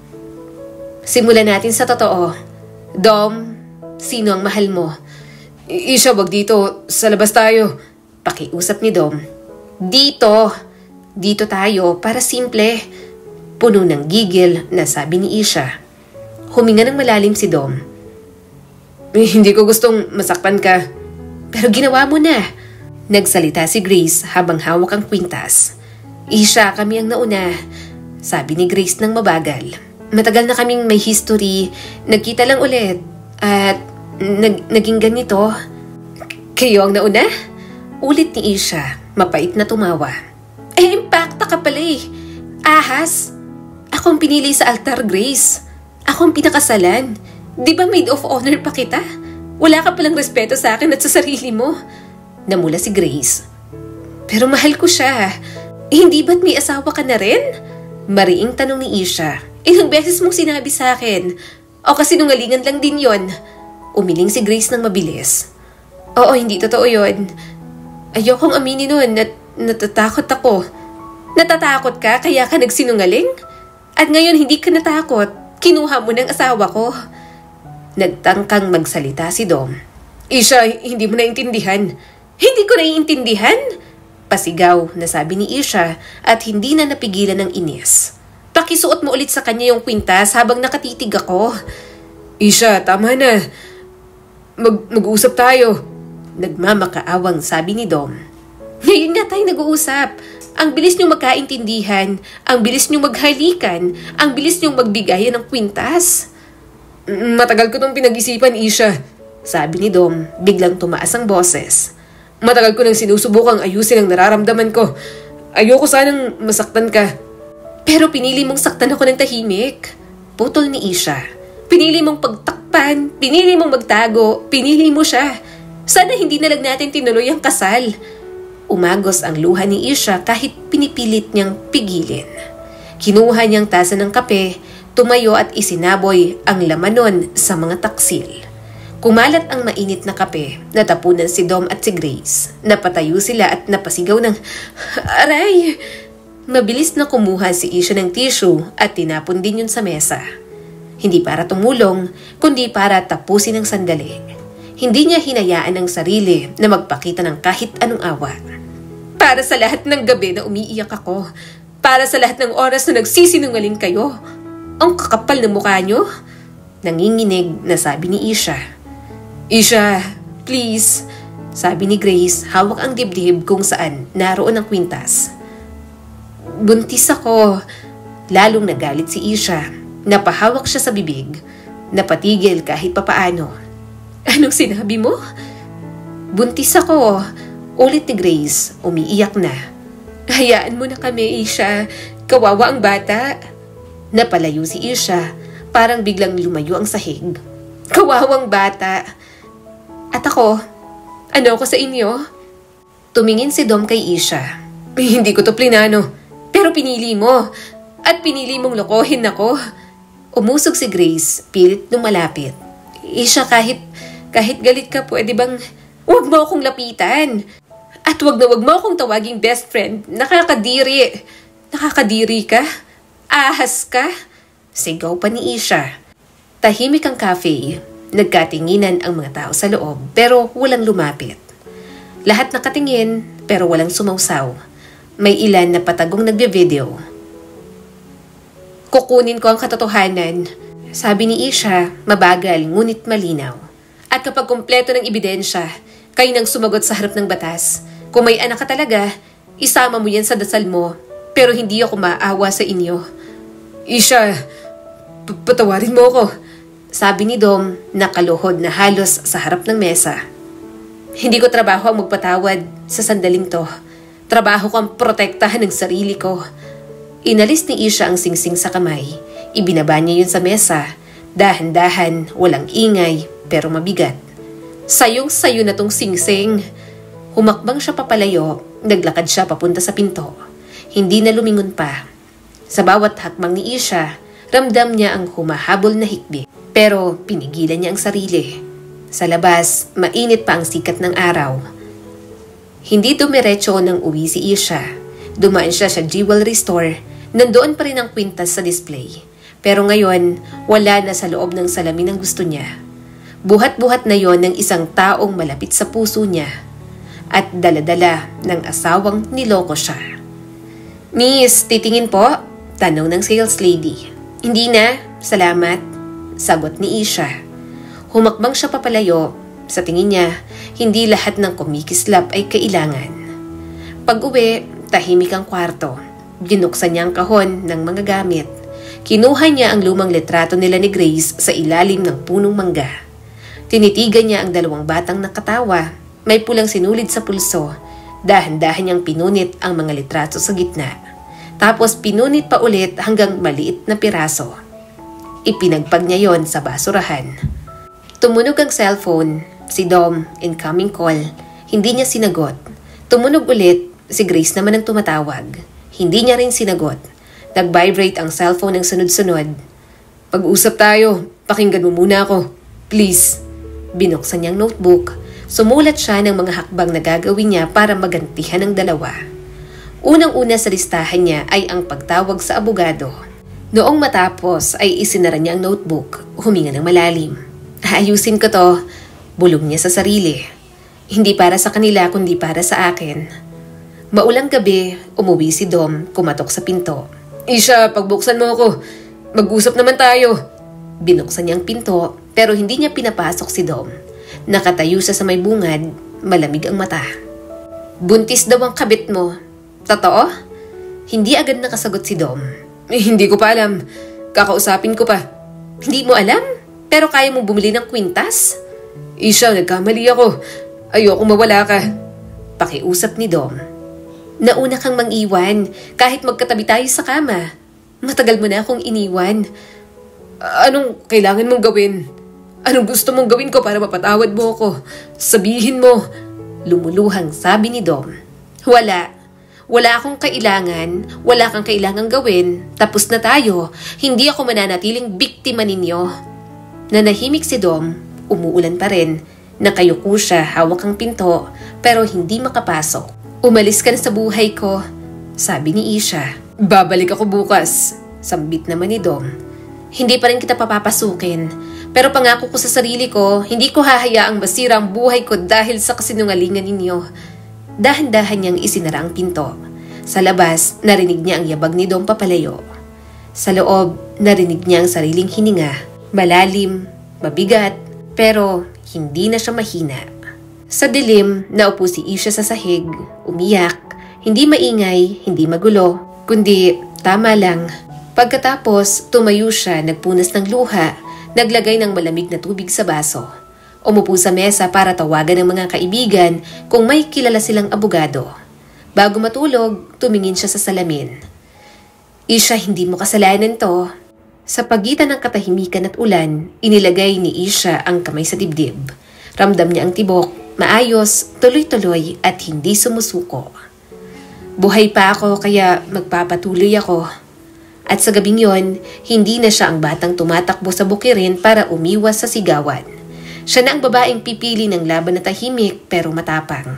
Simulan natin sa totoo. Dom, sino ang mahal mo? Isha, wag dito. Sa labas tayo. Pakiusap ni Dom. Dito. Dito tayo para simple. Puno ng gigil na sabi ni Isha. Huminga ng malalim si Dom. Hindi ko gustong masaktan ka. Pero ginawa mo na. Nagsalita si Grace habang hawak ang kwintas. Isha, kami ang nauna. Sabi ni Grace ng mabagal. Matagal na kaming may history. Nagkita lang ulit. At naging ganito. Kayo ang nauna? Ulit ni Isha. Mapait na tumawa. Impacta ka pala eh. Ahas. Ako ang pinili sa altar, Grace. Ako ang pinakasalan. Di ba maid of honor pa kita? Wala ka palang respeto sa akin at sa sarili mo. Namula si Grace. Pero mahal ko siya. Hindi ba't may asawa ka na rin? Mariing tanong ni Isha. Ilang beses mong sinabi sa akin. O kasinungalingan lang din yon. Umiling si Grace ng mabilis. Oo, hindi totoo yon. Ayokong aminin nun at natatakot ako. Natatakot ka kaya ka nagsinungaling? At ngayon hindi ka natakot. Kinuha mo ng asawa ko. Nagtangkang magsalita si Dom. Isha, hindi mo naiintindihan. Hindi ko naiintindihan? Pasigaw na sabi ni Isha at hindi na napigilan ng inis. Pakisuot mo ulit sa kanya yung kwintas habang nakatitig ako. Isha, tama na. Mag-uusap tayo. Nagmamakaawang sabi ni Dom. Ngayon nga tayo nag-uusap. Ang bilis niyong magkaintindihan, ang bilis niyong maghalikan, ang bilis niyong magbigayan ng kwintas. Matagal ko itong pinag-isipan, Isha. Sabi ni Dom, biglang tumaas ang boses. Matagal ko nang sinusubukang ayusin ang nararamdaman ko. Ayoko sanang masaktan ka. Pero pinili mong saktan ako ng tahimik. Putol ni Isha. Pinili mong pagtakpan, pinili mong magtago, pinili mo siya. Sana hindi na lang natin tinuloy ang kasal. Umagos ang luha ni Isha kahit pinipilit niyang pigilin. Kinuha niyang tasa ng kape, tumayo at isinaboy ang laman nun sa mga taksil. Kumalat ang mainit na kape, natapunan si Dom at si Grace. Napatayo sila at napasigaw ng, Aray! Mabilis na kumuha si Isha ng tissue at tinapon din yun sa mesa. Hindi para tumulong, kundi para tapusin ang sandali. Hindi niya hinayaan ang sarili na magpakita ng kahit anong awa. Para sa lahat ng gabi na umiiyak ako, para sa lahat ng oras na nagsisinungaling kayo, ang kakapal ng mukha niyo? Nanginginig na sabi ni Isha. Isha, please, sabi ni Grace, hawak ang dibdib kung saan naroon ang kwintas. Buntis ako. Lalong nagalit si Isha. Napahawak siya sa bibig. Napatigil kahit papaano. Anong sinabi mo? Buntis ako. Ulit ni Grace, umiiyak na. Hayaan mo na kami, Isha. Kawawa ang bata. Napalayo si Isha, parang biglang lumayo ang sahig. Kawawang bata. At ako, ano ako sa inyo? Tumingin si Dom kay Isha. Hindi ko to plinano. Pero pinili mo. At pinili mong lokohin ako. Umusog si Grace, pilit lumalapit. Isha, kahit galit ka, pwede bang huwag mo akong lapitan? At wag mo akong tawaging best friend. Nakakadiri. Nakakadiri ka? Ahas ka? Sigaw pa ni Isha. Tahimik ang cafe. Nagkatinginan ang mga tao sa loob pero walang lumapit. Lahat nakatingin pero walang sumausaw. May ilan na patagong nagbe-video. Kukunin ko ang katotohanan. Sabi ni Isha, mabagal ngunit malinaw. At kapag kumpleto ng ebidensya, kayo nang sumagot sa harap ng batas. Kung may anak ka talaga, isama mo yan sa dasal mo. Pero hindi ako maawa sa inyo. Isha, patawarin mo ako. Sabi ni Dom, nakaluhod na halos sa harap ng mesa. Hindi ko trabaho ang magpatawad sa sandaling to. Trabaho ko ang protektahan ng sarili ko. Inalis ni Isha ang singsing sa kamay. Ibinaba niya yun sa mesa. Dahan-dahan, walang ingay, pero mabigat. Sayong-sayo na tong singsing. Humakbang siya papalayo, naglakad siya papunta sa pinto. Hindi na lumingon pa. Sa bawat hakbang ni Isha, ramdam niya ang humahabol na hikbi. Pero pinigilan niya ang sarili. Sa labas, mainit pa ang sikat ng araw. Hindi dumiretso nang uwi si Isha. Dumaan siya sa jewelry store. Nandoon pa rin ang kwintas sa display. Pero ngayon, wala na sa loob ng salamin ang gusto niya. Buhat-buhat na yon ng isang taong malapit sa puso niya. At dala-dala ng asawang niloko siya. "Miss, titingin po?" Tanong ng sales lady. "Hindi na, salamat," sagot ni Isha. Humakbang siya papalayo. Sa tingin niya, hindi lahat ng kumikislap ay kailangan. Pag-uwi, tahimik ang kwarto. Binuksan niya ang kahon ng mga gamit. Kinuha niya ang lumang litrato nila ni Grace sa ilalim ng punong mangga. Tinitigan niya ang dalawang batang nakatawa. May pulang sinulid sa pulso. Dahan-dahan niyang pinunit ang mga litrato sa gitna. Tapos pinunit pa ulit hanggang maliit na piraso. Ipinagpag niya yon sa basurahan. Tumunog ang cellphone. Si Dom, incoming call. Hindi niya sinagot. Tumunog ulit. Si Grace naman ang tumatawag. Hindi niya rin sinagot. Nag-vibrate ang cellphone ng sunod-sunod. "Pag-usap tayo. Pakinggan mo muna ako. Please." Binuksan niyang notebook. Sumulat siya ng mga hakbang na gagawin niya para magantihan ang dalawa. Unang-una sa listahan niya ay ang pagtawag sa abogado. Noong matapos ay isinara niya ang notebook. Huminga ng malalim. "Aayusin ko to." Bulong niya sa sarili. "Hindi para sa kanila kundi para sa akin." Maulang gabi, umuwi si Dom, kumatok sa pinto. "Isha, pagbuksan mo ako. Mag-usap naman tayo." Binuksan niya ang pinto, pero hindi niya pinapasok si Dom. Nakatayo siya sa may bungad, malamig ang mata. "Buntis daw ang kabit mo. Totoo?" Hindi agad nakasagot si Dom. Hindi ko pa alam. Kakausapin ko pa." "Hindi mo alam? Pero kaya mo bumili ng kwintas?" "Isha, nagkamali ako. Ayoko mawala ka." Pakiusap ni Dom. "Nauna kang mang-iwan kahit magkatabi tayo sa kama. Matagal mo na akong iniwan." "Anong kailangan mong gawin? Anong gusto mong gawin ko para mapatawad mo ako? Sabihin mo." Lumuluhang sabi ni Dom. "Wala. Wala akong kailangan. Wala kang kailangang gawin. Tapos na tayo. Hindi ako mananatiling biktima ninyo." Nanahimik si Dom. Umuulan pa rin. Nakayuko siya, hawak ang pinto, pero hindi makapasok. "Umalis ka na sa buhay ko," sabi ni Isha. "Babalik ako bukas," sambit naman ni Dom. "Hindi pa rin kita papapasukin. Pero pangako ko sa sarili ko, hindi ko hahayaang masira ang buhay ko dahil sa kasinungalingan ninyo." Dahan-dahan niyang isinara ang pinto. Sa labas, narinig niya ang yabag ni Dom papalayo. Sa loob, narinig niya ang sariling hininga. Malalim, mabigat, pero hindi na siya mahina. Sa dilim, naupo si Isha sa sahig, umiyak, hindi maingay, hindi magulo, kundi tama lang. Pagkatapos, tumayo siya, nagpunas ng luha, naglagay ng malamig na tubig sa baso. Umupo sa mesa para tawagan ng mga kaibigan kung may kilala silang abogado. Bago matulog, tumingin siya sa salamin. "Isha, hindi mo kasalanan to." Sa pagitan ng katahimikan at ulan, inilagay ni Isha ang kamay sa dibdib. Ramdam niya ang tibok, maayos, tuloy-tuloy at hindi sumusuko. "Buhay pa ako kaya magpapatuloy ako." At sa gabing yon, hindi na siya ang batang tumatakbo sa bukirin para umiwas sa sigawan. Siya na ang babaeng pipili ng laban na tahimik pero matapang.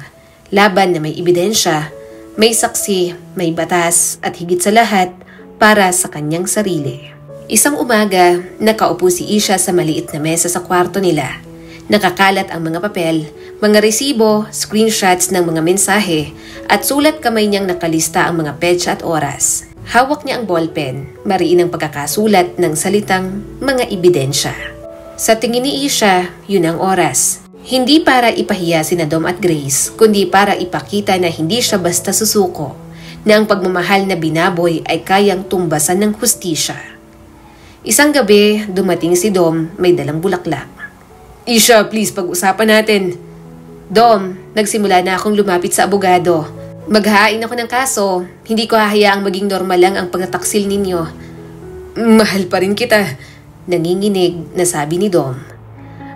Laban na may ebidensya, may saksi, may batas at higit sa lahat para sa kanyang sarili. Isang umaga, nakaupo si Isha sa maliit na mesa sa kwarto nila. Nakakalat ang mga papel, mga resibo, screenshots ng mga mensahe, at sulat kamay niyang nakalista ang mga petsa at oras. Hawak niya ang ballpen, mariin ang pagkakasulat ng salitang mga ebidensya. Sa tingin ni Isha, yun ang oras. Hindi para ipahiya sina Dom at Grace, kundi para ipakita na hindi siya basta susuko, na ang pagmamahal na binaboy ay kayang tumbasan ng hustisya. Isang gabi, dumating si Dom, may dalang bulaklak. "Isha, please, pag-usapan natin." "Dom, nagsimula na akong lumapit sa abogado. Maghahain ako ng kaso. Hindi ko hahayaang maging normal lang ang pagtataksil ninyo." "Mahal pa rin kita," nanginginig na sabi ni Dom.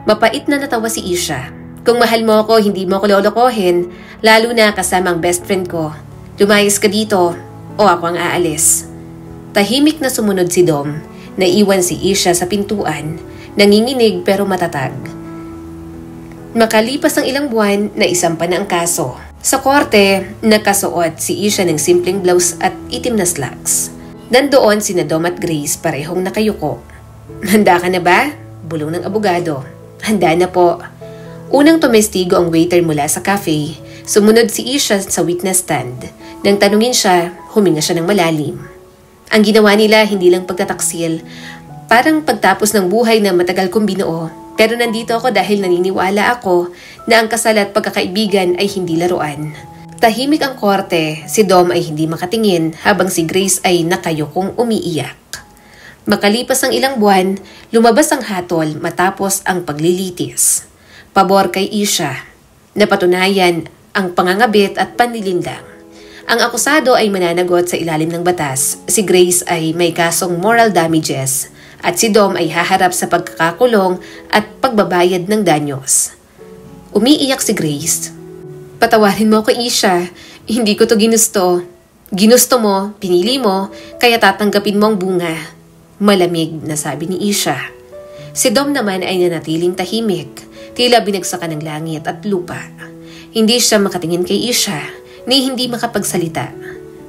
Mapait na natawa si Isha. "Kung mahal mo ako, hindi mo ako lolokohin, lalo na kasama ang best friend ko. Lumayas ka dito o ako ang aalis." Tahimik na sumunod si Dom. Naiwan si Isha sa pintuan, nanginginig pero matatag. Makalipas ang ilang buwan, naisampa na ang kaso. Sa korte, nakasuot si Isha ng simpleng blouse at itim na slacks. Nandoon sina Dom at Grace parehong nakayuko. "Handa ka na ba?" bulong ng abogado. "Handa na po." Unang tumestigo ang waiter mula sa cafe. Sumunod si Isha sa witness stand. Nang tanungin siya, huminga siya ng malalim. Ang ginawa nila hindi lang pagtataksil, parang pagtapos ng buhay na matagal kong binuo. Pero nandito ako dahil naniniwala ako na ang kasal at pagkakaibigan ay hindi laruan. Tahimik ang korte, si Dom ay hindi makatingin habang si Grace ay nakayukong umiiyak. Makalipas ang ilang buwan, lumabas ang hatol matapos ang paglilitis. Pabor kay Isha. Napatunayan ang pangangabit at panlilinlang. Ang akusado ay mananagot sa ilalim ng batas. Si Grace ay may kasong moral damages at si Dom ay haharap sa pagkakakulong at pagbabayad ng danyos. Umiiyak si Grace. "Patawarin mo ako, Isha. Hindi ko to ginusto. Ginusto mo, pinili mo, kaya tatanggapin mo ang bunga." Malamig na sabi ni Isha. Si Dom naman ay nanatiling tahimik, tila binagsakan ng langit at lupa. Hindi siya makatingin kay Isha, ni hindi makapagsalita.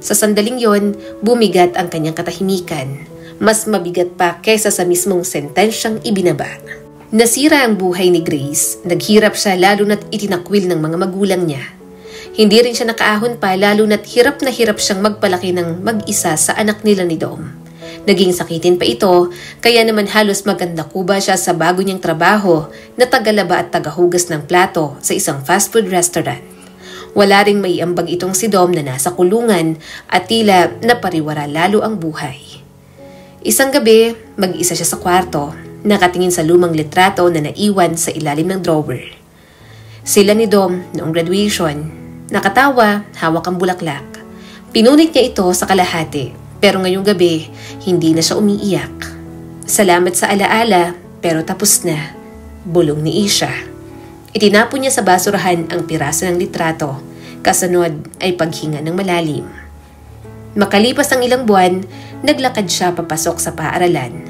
Sa sandaling yon, bumigat ang kanyang katahimikan. Mas mabigat pa kaysa sa mismong sentensyang ibinaba. Nasira ang buhay ni Grace, naghirap siya lalo na't itinakwil ng mga magulang niya. Hindi rin siya nakaahon pa lalo na't hirap na hirap siyang magpalaki ng mag-isa sa anak nila ni Dom. Naging sakitin pa ito, kaya naman halos maganda kuba siya sa bago niyang trabaho na tagalaba at tagahugas ng plato sa isang fast food restaurant. Wala ring may ambag itong si Dom na nasa kulungan at tila napariwara lalo ang buhay. Isang gabi, mag-isa siya sa kwarto, nakatingin sa lumang litrato na naiwan sa ilalim ng drawer. Sila ni Dom noong graduation. Nakatawa, hawak ang bulaklak. Pinunit niya ito sa kalahati, pero ngayong gabi, hindi na siya umiiyak. "Salamat sa alaala, pero tapos na," bulong ni Isha. Itinapon niya sa basurahan ang piraso ng litrato, kasunod ay paghinga ng malalim. Makalipas ang ilang buwan, naglakad siya papasok sa paaralan.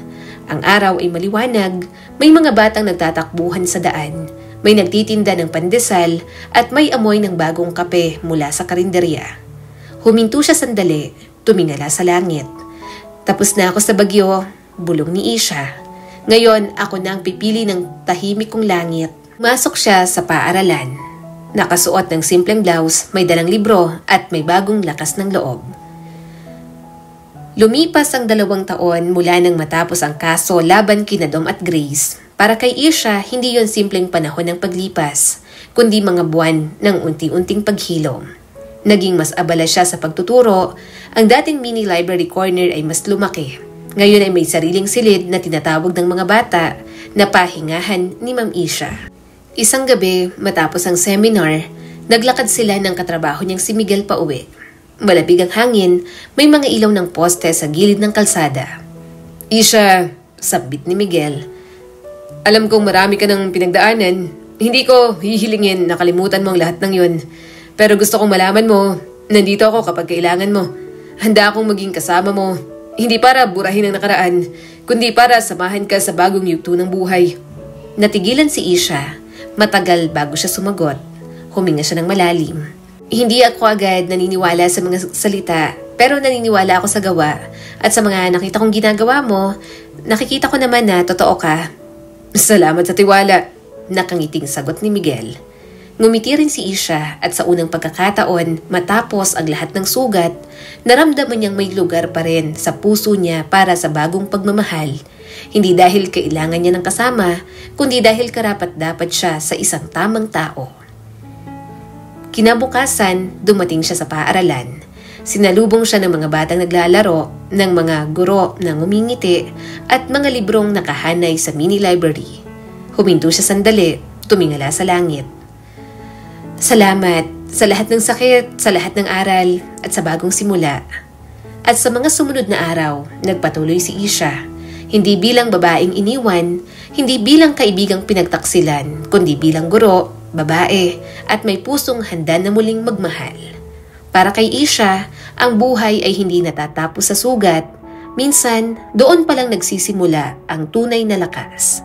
Ang araw ay maliwanag, may mga batang nagtatakbuhan sa daan, may nagtitinda ng pandesal at may amoy ng bagong kape mula sa karinderya. Huminto siya sandali, tumingala sa langit. "Tapos na ako sa bagyo," bulong ni Isha. "Ngayon ako na ang pipili ng tahimik kong langit." Masok siya sa paaralan. Nakasuot ng simpleng blouse, may dalang libro at may bagong lakas ng loob. Lumipas ang 2 taon mula nang matapos ang kaso laban kina Dom at Grace. Para kay Isha, hindi yon simpleng panahon ng paglipas, kundi mga buwan ng unti-unting paghilom. Naging mas abala siya sa pagtuturo, ang dating mini library corner ay mas lumaki. Ngayon ay may sariling silid na tinatawag ng mga bata na pahingahan ni Ma'am Isha. Isang gabi, matapos ang seminar, naglakad sila ng katrabaho niyang si Miguel pauwi. Malabig ang hangin, may mga ilaw ng poste sa gilid ng kalsada. "Isha," sabit ni Miguel, "alam kong marami ka ng pinagdaanan. Hindi ko hihilingin na kalimutan mo ang lahat ng yun. Pero gusto kong malaman mo, nandito ako kapag kailangan mo. Handa akong maging kasama mo. Hindi para burahin ang nakaraan, kundi para samahan ka sa bagong yugto ng buhay." Natigilan si Isha. Matagal bago siya sumagot. Huminga siya ng malalim. "Hindi ako agad naniniwala sa mga salita, pero naniniwala ako sa gawa. At sa mga nakita kong ginagawa mo, nakikita ko naman na totoo ka." "Salamat sa tiwala," nakangiting sagot ni Miguel. Ngumiti rin si Isha at sa unang pagkakataon, matapos ang lahat ng sugat, naramdaman niyang may lugar pa rin sa puso niya para sa bagong pagmamahal. Hindi dahil kailangan niya ng kasama, kundi dahil karapat-dapat siya sa isang tamang tao. Kinabukasan, dumating siya sa paaralan. Sinalubong siya ng mga batang naglalaro, ng mga guro na ngumingiti, at mga librong nakahanay sa mini library. Huminto siya sandali, tumingala sa langit. "Salamat sa lahat ng sakit, sa lahat ng aral, at sa bagong simula." At sa mga sumunod na araw, nagpatuloy si Isha. Hindi bilang babaeng iniwan, hindi bilang kaibigang pinagtaksilan, kundi bilang guro, babae, at may pusong handa na muling magmahal. Para kay Isha, ang buhay ay hindi natatapos sa sugat. Minsan, doon palang nagsisimula ang tunay na lakas.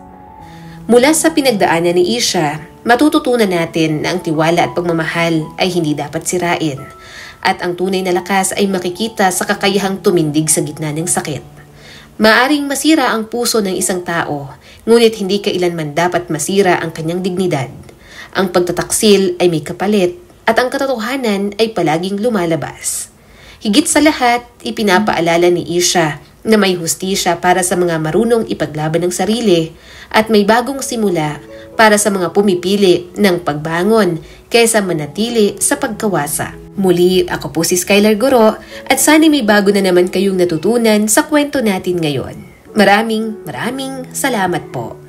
Mula sa pinagdaanan ni Isha, Matututunan natin na ang tiwala at pagmamahal ay hindi dapat sirain, at ang tunay na lakas ay makikita sa kakayahang tumindig sa gitna ng sakit. Maaring masira ang puso ng isang tao, ngunit hindi kailanman dapat masira ang kanyang dignidad. Ang pagtataksil ay may kapalit, at ang katotohanan ay palaging lumalabas. Higit sa lahat, ipinapaalala ni Isha na may hustisya para sa mga marunong ipaglaban ng sarili at may bagong simula para sa mga pumipili ng pagbangon kaysa manatili sa pagkawasa. Muli, ako po si Skylar Guro at sana may bago na naman kayong natutunan sa kwento natin ngayon. Maraming salamat po.